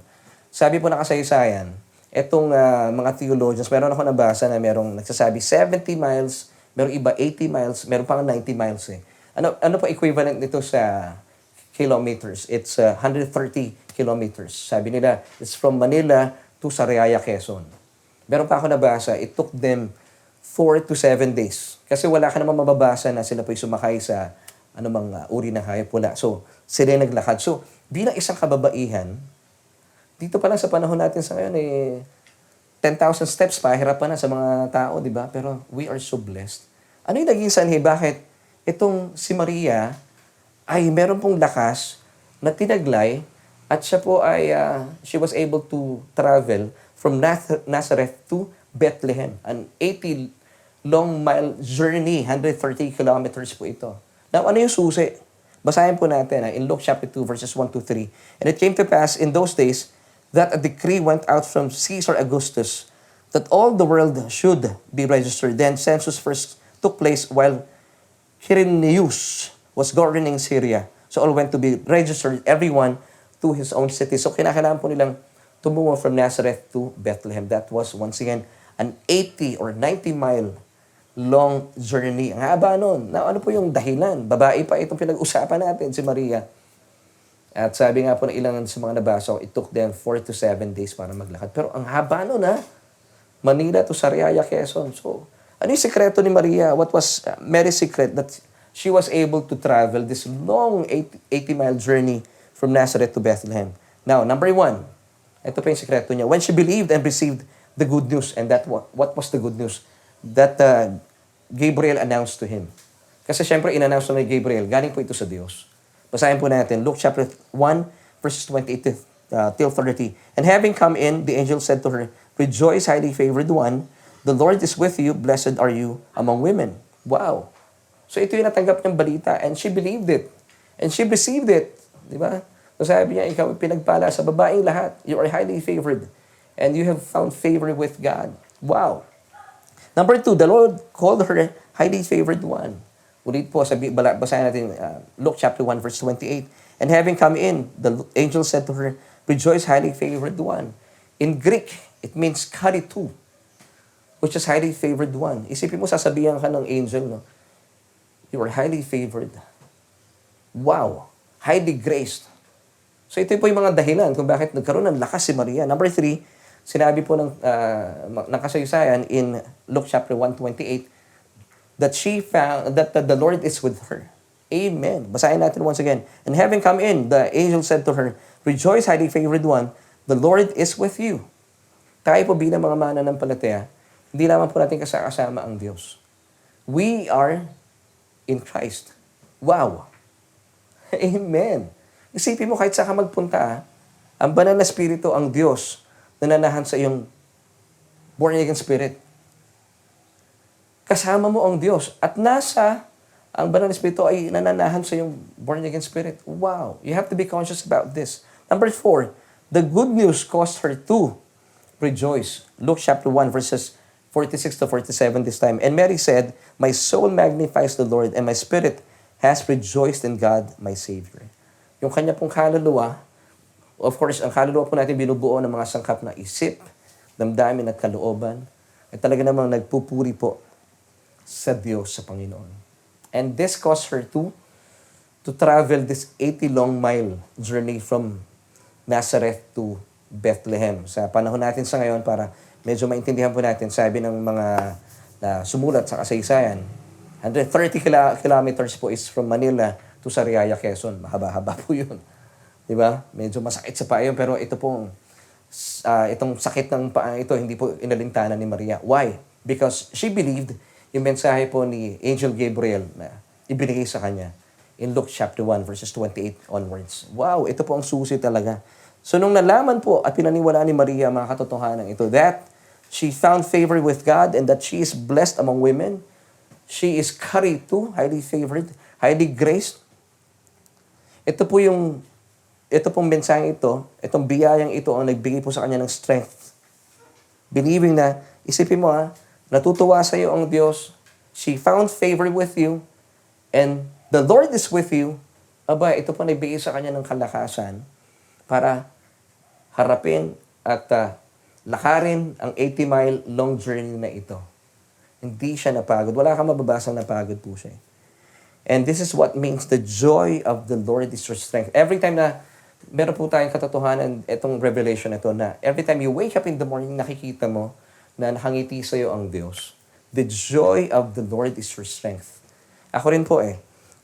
Sabi po na kasaysayan, etong mga theologians, meron ako nabasa na merong nagsasabi 70 miles, merong iba 80 miles, meron pang 90 miles eh. Ano pa equivalent nito sa kilometers? It's 130 kilometers. Sabi nila, it's from Manila to Sariaya, Quezon. Meron pa ako nabasa, it took them 4 to 7 days. Kasi wala ka naman mababasa na sila po'y sumakay sa anumang uri ng hayop, wala. So, sila yung naglakad. So, bilang isang kababaihan, dito pa lang sa panahon natin sa ngayon, 10,000 steps pa, hirap pa na sa mga tao, di ba? Pero we are so blessed. Ano yung naging sanhi? Bakit itong si Maria ay meron pong lakas na tinaglay at siya po ay, she was able to travel from Nazareth to Bethlehem. An 80 long mile journey, 130 kilometers po ito. Now, ano yung susi? Basahin po natin in Luke chapter 2, verses 1 to 3. And it came to pass in those days that a decree went out from Caesar Augustus that all the world should be registered. Then census first took place while Quirinius was governing Syria. So all went to be registered, everyone to his own city. So kinakailangan po nilang tumungo from Nazareth to Bethlehem. That was once again an 80 or 90 mile long journey. Ang haba nun. Now, ano po yung dahilan? Babae pa itong pinag-usapan natin, si Maria. At sabi nga po ng ilang sa mga nabasa, it took them 4 to 7 days para maglakad. Pero ang haba nun Manila to Sariaya, Quezon. So, ano yung sekreto ni Maria? What was Mary's secret? That she was able to travel this long 80-mile journey from Nazareth to Bethlehem. Now, number 1, ito pa yung sekreto niya. When she believed and received the good news, and that what was the good news? That Gabriel announced to him. Kasi syempre, in-announce na ni Gabriel, galing po ito sa Diyos. Basahin po natin, Luke chapter 1, verses 28 till 30. And having come in, the angel said to her, Rejoice, highly favored one, the Lord is with you, blessed are you among women. Wow! So ito yung natanggap niyang balita, and she believed it. And she received it. Di ba? So sabi niya, ikaw pinagpala sa babaeng lahat. You are highly favored. And you have found favor with God. Wow! Number 2, the Lord called her highly favored one. Ulit po, basahin natin Luke chapter 1, verse 28. And having come in, the angel said to her, Rejoice, highly favored one. In Greek, it means karitu, which is highly favored one. Isipin mo, sasabihan ka ng angel, no? You are highly favored. Wow! Highly graced. So ito po yung mga dahilan kung bakit nagkaroon ng lakas si Maria. Number 3, sinabi po ng kasaysayan in Luke chapter 1:28 that she found that the Lord is with her. Amen. Basahin natin once again. And having come in, the angel said to her, Rejoice, highly favored one, the Lord is with you. Tayo po bilang mga mananampalataya, hindi naman po natin kasama ang Diyos. We are in Christ. Wow. Amen. Isipin mo kahit saan ka magpunta, ang banal na spirito, ang Diyos, nananahan sa iyong born-again spirit. Kasama mo ang Diyos. At ang banal na spirito ay nananahan sa iyong born-again spirit. Wow. You have to be conscious about this. Number 4, the good news caused her to rejoice. Luke chapter 1, verses 46 to 47 this time. And Mary said, My soul magnifies the Lord, and my spirit has rejoiced in God, my Savior. Yung kanya pong kaluluwa, of course, ang kaluluwa po natin binubuo ng mga sangkap na isip, damdamin at kalooban, ay talaga namang nagpupuri po sa Diyos, sa Panginoon. And this caused her to travel this 80 long mile journey from Nazareth to Bethlehem. Sa panahon natin sa ngayon, para medyo maintindihan po natin, sabi ng mga sumulat sa kasaysayan, 130 kilometers po is from Manila to to Sariaya, Quezon. Mahaba-haba po yun. Di ba? Medyo masakit sa paa yun, pero ito pong, itong sakit ng paa ito, hindi po inalintana ni Maria. Why? Because she believed yung mensahe po ni Angel Gabriel na ibinigay sa kanya in Luke chapter 1, verses 28 onwards. Wow, ito po ang susi talaga. So nung nalaman po at pinaniwalaan ni Maria mga katotohanan ito, that she found favor with God and that she is blessed among women, she is carried to, highly favored, highly graced. Ito pong mensaheng ito, itong biyayang ito ang nagbigay po sa kanya ng strength. Believing na, isipin mo natutuwa sa iyo ang Diyos, she found favor with you, and the Lord is with you. Aba, ito po nagbigay sa kanya ng kalakasan para harapin at lakarin ang 80-mile long journey na ito. Hindi siya napagod. Wala kang mababasang napagod po siya. And this is what means the joy of the Lord is your strength. Every time na meron po tayong katotohanan, itong revelation ito na every time you wake up in the morning, nakikita mo na nakangiti sa iyo ang Diyos. The joy of the Lord is your strength. Ako rin po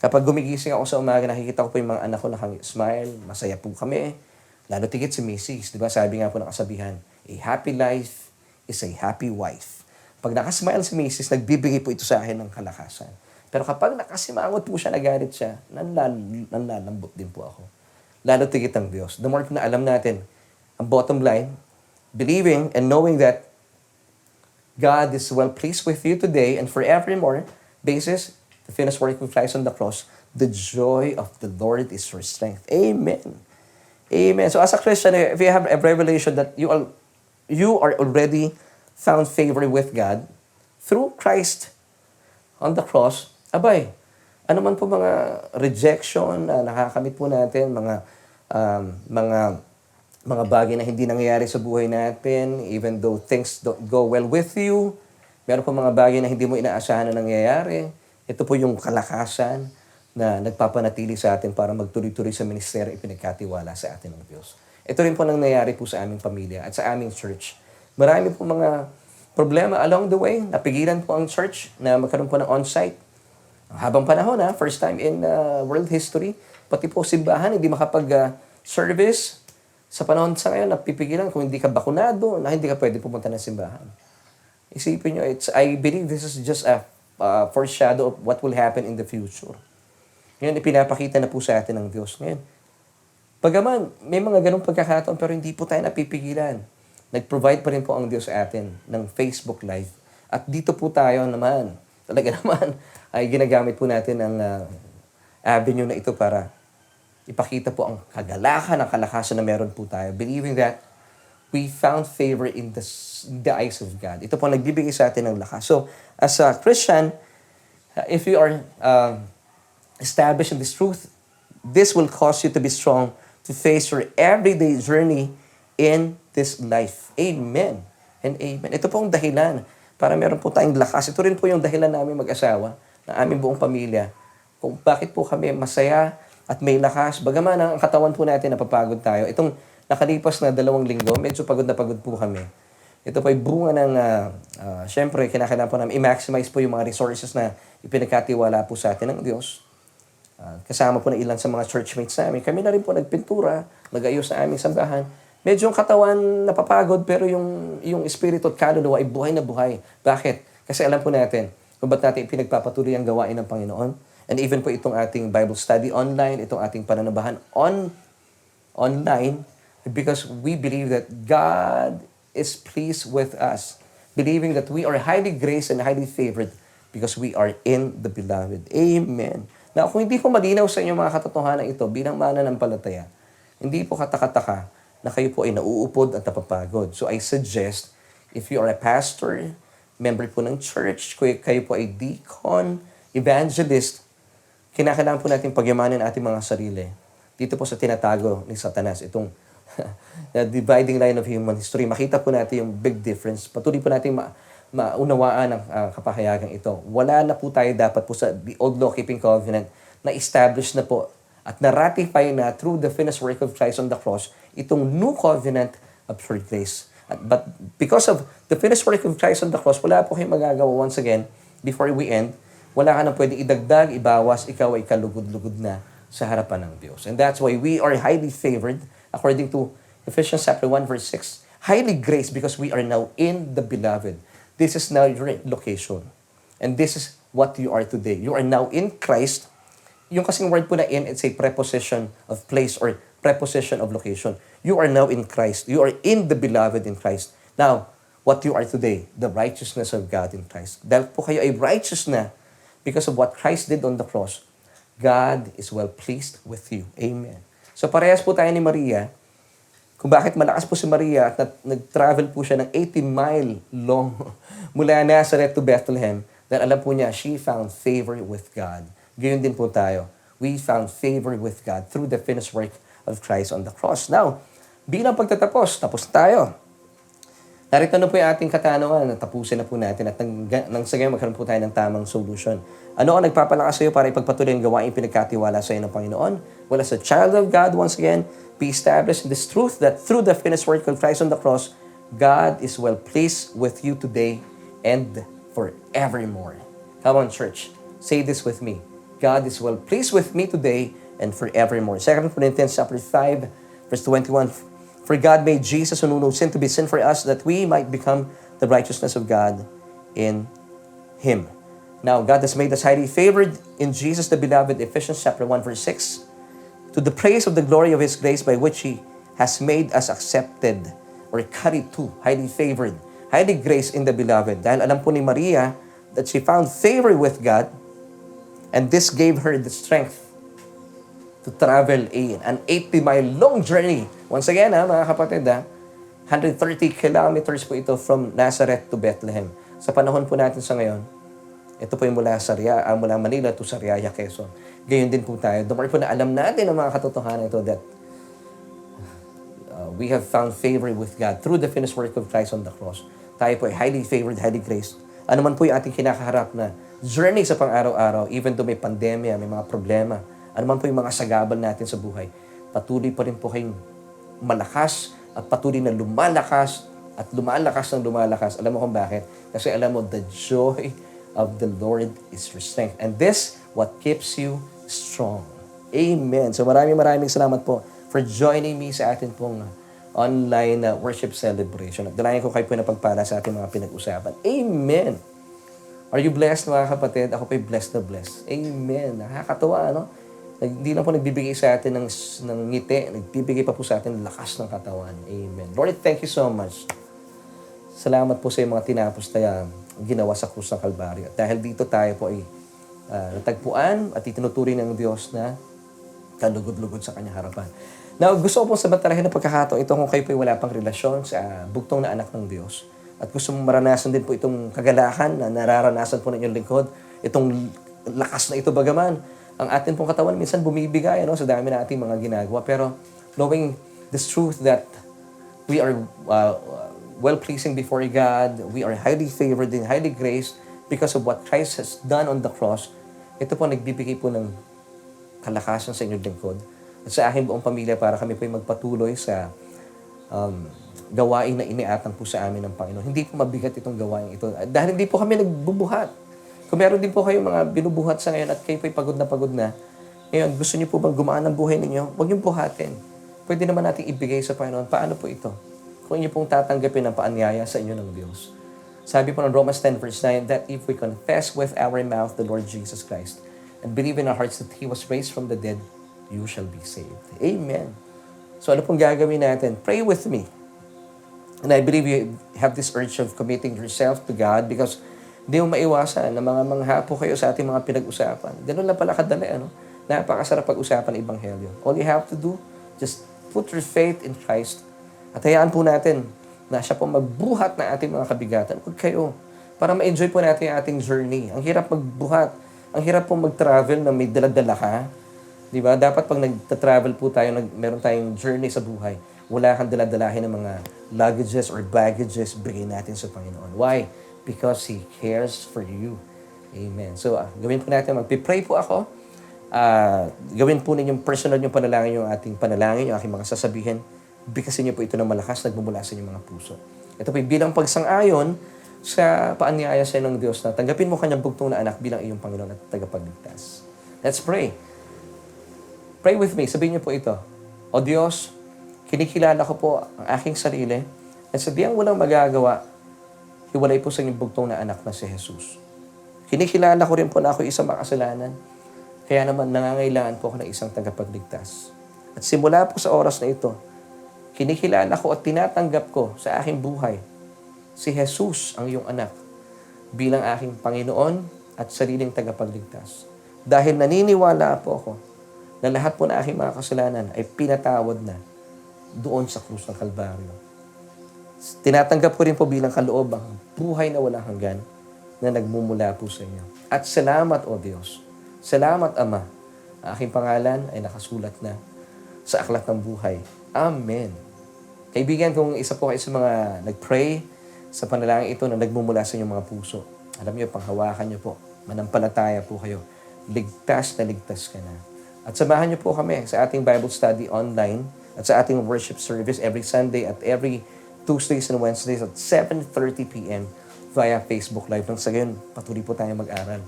kapag gumigising ako sa umaga, nakikita ko po yung mga anak ko nakang-smile, masaya po kami. Lalo tigit si Mrs. Di ba? Sabi nga po ng kasabihan, a happy life is a happy wife. Pag nakasmile si Mrs., nagbibigay po ito sa akin ng kalakasan. Pero kapag nakasimangot po siya, nagalit siya, nanlalambot din po ako. Lalo tigit ang Diyos. The more na alam natin, ang bottom line, believing and knowing that God is well pleased with you today and forevermore, basis, the finished work of Christ on the cross, the joy of the Lord is your strength. Amen. Amen. So as a Christian, if you have a revelation that you are already found favor with God through Christ on the cross, abay, ano man po mga rejection na nakakamit po natin, mga bagay na hindi nangyayari sa buhay natin, even though things don't go well with you, meron po mga bagay na hindi mo inaasahan na nangyayari, ito po yung kalakasan na nagpapanatili sa atin para magtuloy-tuloy sa ministeryo ipinagkatiwala sa atin ng Diyos. Ito rin po nangyayari po sa aming pamilya at sa aming church. Marami po mga problema along the way. Napigilan po ang church na magkaroon po ng on-site. Habang panahon first time in world history, pati po simbahan hindi makapag-service. Sa panahon sa ngayon, napipigilan kung hindi ka bakunado, na hindi ka pwede pumunta ng simbahan. Isipin nyo, I believe this is just a foreshadow of what will happen in the future. Ngayon, ipinapakita na po sa atin ng Diyos. Ngayon, bagaman, may mga ganong pagkakataon, pero hindi po tayo napipigilan. Nag-provide pa rin po ang Diyos sa atin ng Facebook Live. At dito po tayo naman, talaga naman, ay ginagamit po natin ang avenue na ito para ipakita po ang kagalakan, ang kalakasan na meron po tayo. Believing that we found favor in the eyes of God. Ito po ang nagbibigay sa atin ng lakas. So, as a Christian, if you are established in this truth, this will cause you to be strong to face your everyday journey in this life. Amen and amen. Ito po ang dahilan para meron po tayong lakas. Ito rin po yung dahilan namin mag-asawa, ng aming buong pamilya, kung bakit po kami masaya at may lakas. Bagaman ang katawan po natin napapagod tayo. Itong nakalipas na 2 linggo, medyo pagod na pagod po kami. Ito po ay bunga ng, syempre, kinakailangan po namin i-maximize po yung mga resources na ipinagkatiwala po sa atin ng Diyos. Kasama po na ilan sa mga churchmates namin. Kami na rin po nagpintura, nag-ayos sa aming sambahan. Medyo yung katawan napapagod, pero yung espiritu at kaluluwa ay buhay na buhay. Bakit? Kasi alam po natin kung ba't natin pinagpapatuloy ang gawain ng Panginoon. And even po itong ating Bible study online, itong ating pananabahan online, because we believe that God is pleased with us. Believing that we are highly graced and highly favored because we are in the Beloved. Amen. Now, kung hindi po malinaw sa inyo mga katotohanan ito bilang mananampalataya, hindi po katakataka na kayo po ay nauupod at napapagod. So I suggest, if you are a pastor, member po ng church, kayo po ay deacon, evangelist, kinakailangan po natin pagyamanin ating mga sarili. Dito po sa tinatago ni Satanas, itong dividing line of human history, makita po natin yung big difference. Patuloy po natin maunawaan ang kapahayagang ito. Wala na po tayo dapat po sa the old law-keeping covenant na established na po at na-ratify na through the finished work of Christ on the cross, itong new covenant of pure grace. But because of the finished work of Christ on the cross, wala po kayong magagawa once again, before we end, wala ka na pwedeng idagdag, ibawas, ikaw ay kalugod-lugod na sa harapan ng Diyos. And that's why we are highly favored, according to Ephesians chapter 1, verse 6. Highly graced because we are now in the beloved. This is now your location. And this is what you are today. You are now in Christ. Yung kasing word po na in, it's a preposition of place or preposition of location. You are now in Christ. You are in the beloved in Christ. Now, what you are today, the righteousness of God in Christ. Dahil po kayo ay righteous na because of what Christ did on the cross, God is well pleased with you. Amen. So parehas po tayo ni Maria. Kung bakit malakas po si Maria at nag-travel po siya ng 80-mile long mula Nazareth to Bethlehem, dahil alam po niya, she found favor with God. Gayon din po tayo. We found favor with God through the finished work of Christ on the cross. Now, bilang pagtatapos, tapos na tayo. Narito na po yung ating katanungan. Tapusin na po natin at nang sa gayon magkaroon po tayo ng tamang solution. Ano ang nagpapalakas sa iyo para ipagpatuloy ang gawain pinagkatiwala sa iyo ng Panginoon? Well, as a child of God, once again, be established in this truth that through the finished work of Christ on the cross, God is well pleased with you today and forevermore. Come on, church. Say this with me. God is well pleased with me today and forevermore. 2 Corinthians chapter 5, verse 21. For God made Jesus who knew no sin to be sin for us, that we might become the righteousness of God in Him. Now, God has made us highly favored in Jesus the Beloved, Ephesians chapter 1, verse 6, to the praise of the glory of His grace by which He has made us accepted or carried to, highly favored, highly graced in the Beloved. Dahil alam po ni Maria that she found favor with God, and this gave her the strength to travel an 80-mile long journey. Once again, mga kapatid, 130 kilometers po ito from Nazareth to Bethlehem. Sa panahon po natin sa ngayon, ito po yung mula Manila to Sariaya, Quezon. Gayon din po tayo. The more po na alam natin ang mga katotohanan ito that we have found favor with God through the finished work of Christ on the cross. Tayo po ay highly favored, highly graced. Ano man po yung ating kinakaharap na journey sa pang-araw-araw, even though may pandemya, may mga problema, ano man po yung mga sagabal natin sa buhay, patuloy pa rin po kayong malakas at patuloy na lumalakas at lumalakas ng lumalakas. Alam mo kung bakit? Kasi alam mo, the joy of the Lord is your strength. And this, what keeps you strong. Amen. So maraming salamat po for joining me sa atin pong online worship celebration. At dalayan ko kayo po na pagpala sa ating mga pinag-usapan. Amen. Are you blessed, mga kapatid? Ako po'y blessed na blessed. Amen. Nakakatawa, no? Hindi lang po nagbibigay sa atin ng ngiti, nagbibigay pa po sa atin ng lakas ng katawan. Amen. Lord, thank you so much. Salamat po sa mga tinapos na ginawa sa krus ng Kalbaryo. At dahil dito tayo po ay natagpuan at itinuturing ng Diyos na kalugod-lugod sa kanyang harapan. Now, gusto ko pong samantalahin na pagkakataon ito kung kayo po ay wala pang relasyon sa bugtong na anak ng Diyos. At gusto mong maranasan din po itong kagalakan na nararanasan po ng inyong lingkod, itong lakas na ito bagaman. Ang atin pong katawan minsan bumibigay sa dami na ating mga ginagawa. Pero knowing this truth that we are well-pleasing before God, we are highly favored and highly graced because of what Christ has done on the cross, ito po nagbibigay po ng kalakasan sa inyong lingkod at sa aking buong pamilya para kami po ay magpatuloy sa gawain na iniatang po sa amin ng Panginoon. Hindi po mabigat itong gawain ito. Dahil hindi po kami nagbubuhat. Kung meron din po kayo mga binubuhat sa ngayon at kayo po'y pagod na, ngayon, gusto niyo po bang gumaan ang buhay ninyo? Huwag niyong buhatin. Pwede naman natin ibigay sa Panginoon. Paano po ito? Kung inyo pong tatanggapin ang paanyaya sa inyo ng Diyos. Sabi po ng Romans 10 verse 9, that if we confess with our mouth the Lord Jesus Christ and believe in our hearts that He was raised from the dead, you shall be saved. Amen. So ano pong gagawin natin? Pray with me. And I believe you have this urge of committing yourself to God because hindi mo maiwasan na mga mangha po kayo sa ating mga pinag-usapan. Ganun lang pala kadali, Napakasarap pag-usapan ng Ebanghelyo. All you have to do, just put your faith in Christ at hayaan po natin na siya po magbuhat na ating mga kabigatan. Huwag kayo. Para ma-enjoy po natin yung ating journey. Ang hirap magbuhat. Ang hirap po mag-travel na may dala-dala ka. Di ba? Dapat pag nag-travel po tayo, meron tayong journey sa buhay, wala kang dala-dalahin ng mga luggages or baggages, bigay natin sa Panginoon. Why? Because He cares for you. Amen. So, gawin po natin, magpipray po ako. Gawin po ninyong personal yung panalangin, yung ating panalangin, yung aking mga sasabihin. Bigkasin niyo po ito ng malakas, nagmumula sa inyong mga puso. Ito po bilang pagsang-ayon sa paanyaya sa ng Diyos na tanggapin mo kanyang bugtong na anak bilang iyong Panginoon at tagapagligtas. Let's pray. Pray with me. Sabihin niyo po ito. O Diyos, kinikilala ko po ang aking sarili at sabihan walang magagawa, hiwalay po sa inyong bugtong na anak na si Jesus. Kinikilala ko rin po na ako isang makasalanan, kaya naman nangangailangan po ako ng isang tagapagligtas. At simula po sa oras na ito, kinikilala ko at tinatanggap ko sa aking buhay si Jesus ang iyong anak bilang aking Panginoon at sariling tagapagligtas. Dahil naniniwala po ako na lahat po na aking mga kasalanan ay pinatawad na doon sa krus ng Kalbaryo. Tinatanggap ko rin po bilang kaloob ang buhay na walang hanggan na nagmumula po sa inyo. At salamat, O Diyos. Salamat, Ama. Ang aking pangalan ay nakasulat na sa aklat ng buhay. Amen. Kaibigan, kung isa po kayo sa mga nag-pray sa panalangin ito na nagmumula sa inyong mga puso, alam niyo, panghawakan niyo po. Manampalataya po kayo. Ligtas na ligtas ka na. At samahan niyo po kami sa ating Bible study online at sa ating worship service every Sunday at every Tuesdays and Wednesdays at 7:30 p.m. via Facebook Live. Nang sa gayon, patuloy po tayo mag-aral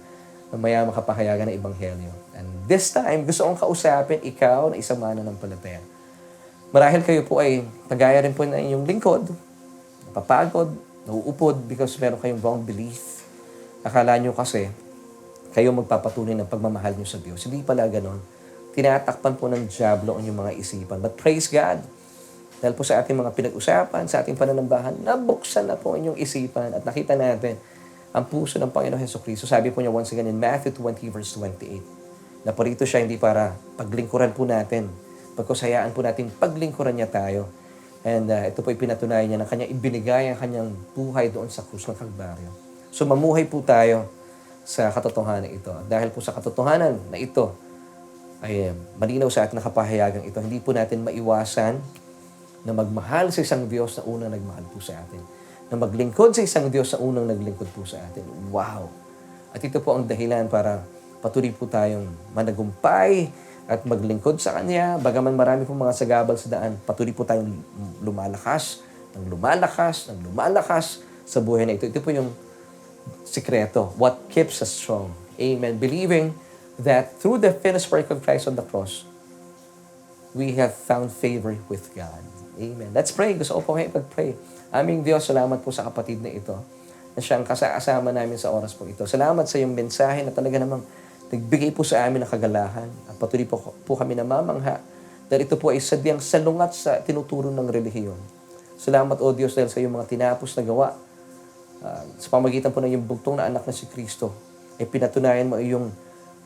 na maya makapahayagan ng Ebanghelyo. And this time, gusto kong kausapin ikaw na isang mananampalataya. Marahil kayo po ay pagaya rin po na inyong lingkod, napapagod, nauupod because meron kayong wrong belief. Akala nyo kasi kayo magpapatunay ng pagmamahal nyo sa Diyos. Hindi pala ganon. Tinatakpan po ng diablo ang inyong mga isipan. But praise God, dahil po sa ating mga pinag-usapan, sa ating pananambahan, nabuksan na po inyong isipan at nakita natin ang puso ng Panginoon Jesucristo. Sabi po niya once again in Matthew 20 verse 28, na parito siya hindi para paglingkuran po natin, pagkusayaan po natin paglingkuran niya tayo. And ito po ipinatunayan niya na kanyang ibinigay ang kanyang buhay doon sa krus ng Kalbaryo. So mamuhay po tayo sa katotohanan ito. Dahil po sa katotohanan na ito, ay malinaw sa ating nakapahayagang ito, hindi po natin maiwasan na magmahal sa isang Diyos na unang nagmahal po sa atin. Na maglingkod sa isang Diyos na unang naglingkod po sa atin. Wow! At ito po ang dahilan para patuloy po tayong managumpay at maglingkod sa Kanya. Bagaman marami pong mga sagabal sa daan, patuloy po tayong lumalakas sa buhay na ito. Ito po yung sikreto. What keeps us strong. Amen. Believing that through the finished work of Christ on the cross, we have found favor with God. Amen. Let's pray. Gusto ko po kayo pag-pray. Aming Diyos, salamat po sa kapatid na ito na siyang kasama namin sa oras po ito. Salamat sa iyong mensahe na talaga namang nagbigay po sa amin ng kagalahan at patuloy po kami namamangha dahil ito po ay sadyang salungat sa tinuturo ng relihiyon. Salamat, O Diyos, dahil sa iyong mga tinapos na gawa sa pamagitan po ng iyong bugtong na anak na si Kristo ay pinatunayan mo iyong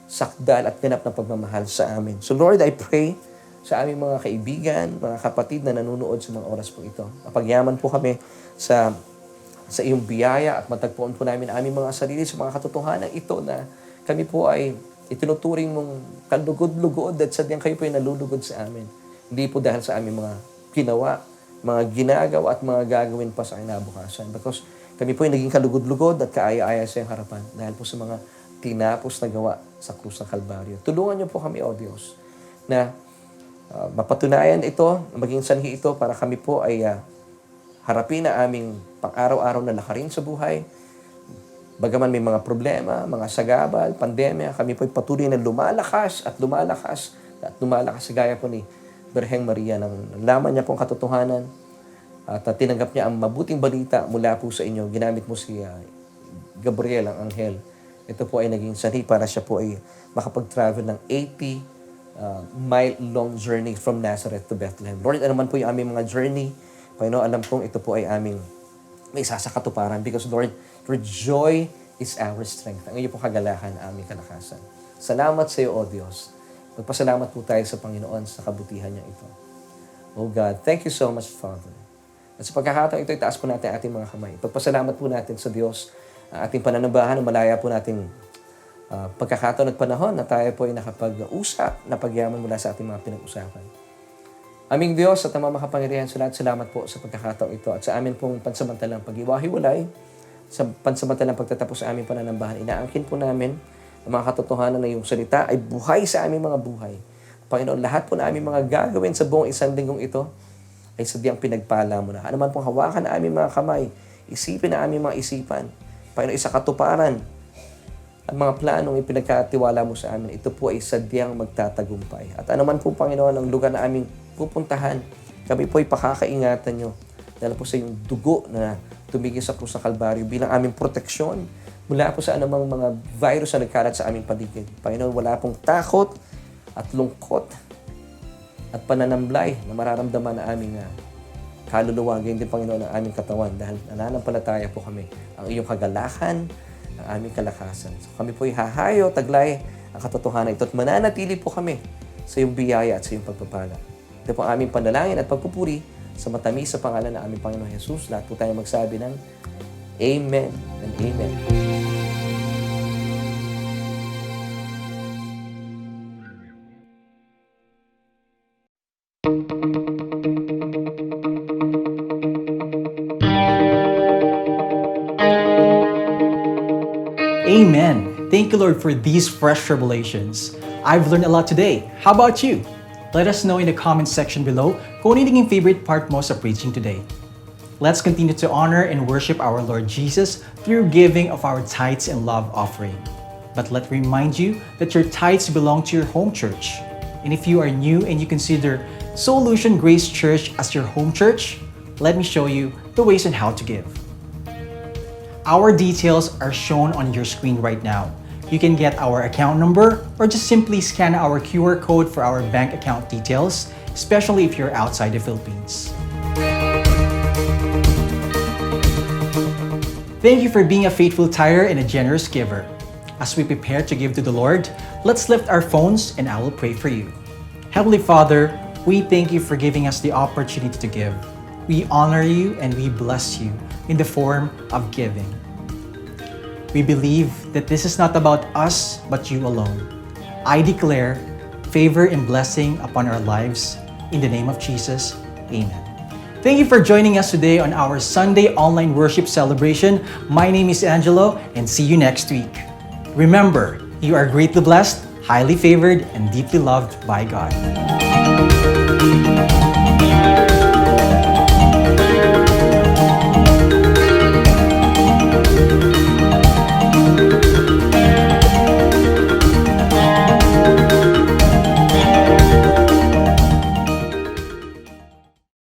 sakdal at ganap na pagmamahal sa amin. So Lord, I pray sa aming mga kaibigan, mga kapatid na nanonood sa mga oras po ito. Mapagyaman po kami sa iyong biyaya at matagpuan po namin aming mga sarili sa mga katotohanan ito na kami po ay itinuturing mong kalugod-lugod at sadyang kayo po ay nalulugod sa amin. Hindi po dahil sa aming mga ginawa, mga ginagawa at mga gagawin pa sa kinabukasan. Because kami po ay naging kalugod-lugod at kaaya-aya sa iyong harapan dahil po sa mga tinapos na gawa sa krus ng Kalbaryo. Tulungan niyo po kami, O Diyos, na mapatunayan ito, maging sanhi ito para kami po ay harapin na aming pang-araw-araw na lakarin sa buhay. Bagaman may mga problema, mga sagabal, pandemya, kami po ay patuloy na lumalakas gaya po ni Birheng Maria nang nalaman niya pong katotohanan at tinanggap niya ang mabuting balita mula po sa inyo. Ginamit mo si Gabriel, ang anghel. Ito po ay naging sanhi para siya po ay makapag-travel ng 80-mile-long journey from Nazareth to Bethlehem. Lord, ano man po yung aming mga journey, Panginoon, alam kong ito po ay aming may isa sa katuparan because Lord, your joy is our strength. Ang iyo po kagalahan, aming kalakasan. Salamat sa iyo, O Diyos. Magpasalamat po tayo sa Panginoon sa kabutihan niya ito. Oh God, thank you so much, Father. At sa pagkakataon ito, itaas po natin ating mga kamay. Pagpasalamat po natin sa Diyos ang ating pananambahan, malaya po natin pagkakataon at panahon na tayo po ay nakapag-usap na pagyaman mula sa ating mga pinag-usapan. Aming Diyos at ang makapangyarihan sa lahat, salamat po sa pagkakataon ito at sa amin pong pansamantalang pag-iwahiwalay, sa pansamantalang pagtatapos sa aming pananambahan. Inaangkin po namin ang mga katotohanan na iyong salita ay buhay sa aming mga buhay. Panginoon, lahat po na aming mga gagawin sa buong isang linggong ito ay sadyang pinagpala mo na. Ano man pong hawakan na aming mga kamay, isipin na aming mga isipan. Panginoon, isa katuparan ang mga planong ipinagkatiwala mo sa amin, ito po ay sadyang magtatagumpay. At anuman po, Panginoon, ang lugar na aming pupuntahan, kami po ay pakakaingatan nyo. Dahil po sa iyong dugo na tumigil sa krus ng Kalbaryo bilang aming proteksyon mula po sa anumang mga virus na nagkalat sa aming paligid. Panginoon, wala pong takot at lungkot at pananamlay na mararamdaman na aming kaluluwa, ganyan din, Panginoon, ang aming katawan dahil nananampalataya po kami ang iyong kagalakan, ang aming kalakasan. So kami po hahayo, taglay ang katotohanan ito at mananatili po kami sa iyong biyaya at sa iyong pagpapala. Ito po ang aming panalangin at pagpupuri sa matamis sa pangalan ng aming Panginoon Jesus. Lahat po tayo magsabi ng Amen and Amen. Amen. Thank you, Lord, for these fresh revelations. I've learned a lot today. How about you? Let us know in the comment section below kung ano yung favorite part mo sa preaching today. Let's continue to honor and worship our Lord Jesus through giving of our tithes and love offering. But let me remind you that your tithes belong to your home church. And if you are new and you consider Solution Grace Church as your home church, let me show you the ways on how to give. Our details are shown on your screen right now. You can get our account number or just simply scan our QR code for our bank account details, especially if you're outside the Philippines. Thank you for being a faithful tither and a generous giver. As we prepare to give to the Lord, let's lift our phones and I will pray for you. Heavenly Father, we thank you for giving us the opportunity to give. We honor you and we bless you in the form of giving. We believe that this is not about us, but you alone. I declare favor and blessing upon our lives. In the name of Jesus, amen. Thank you for joining us today on our Sunday online worship celebration. My name is Angelo, and see you next week. Remember, you are greatly blessed, highly favored, and deeply loved by God.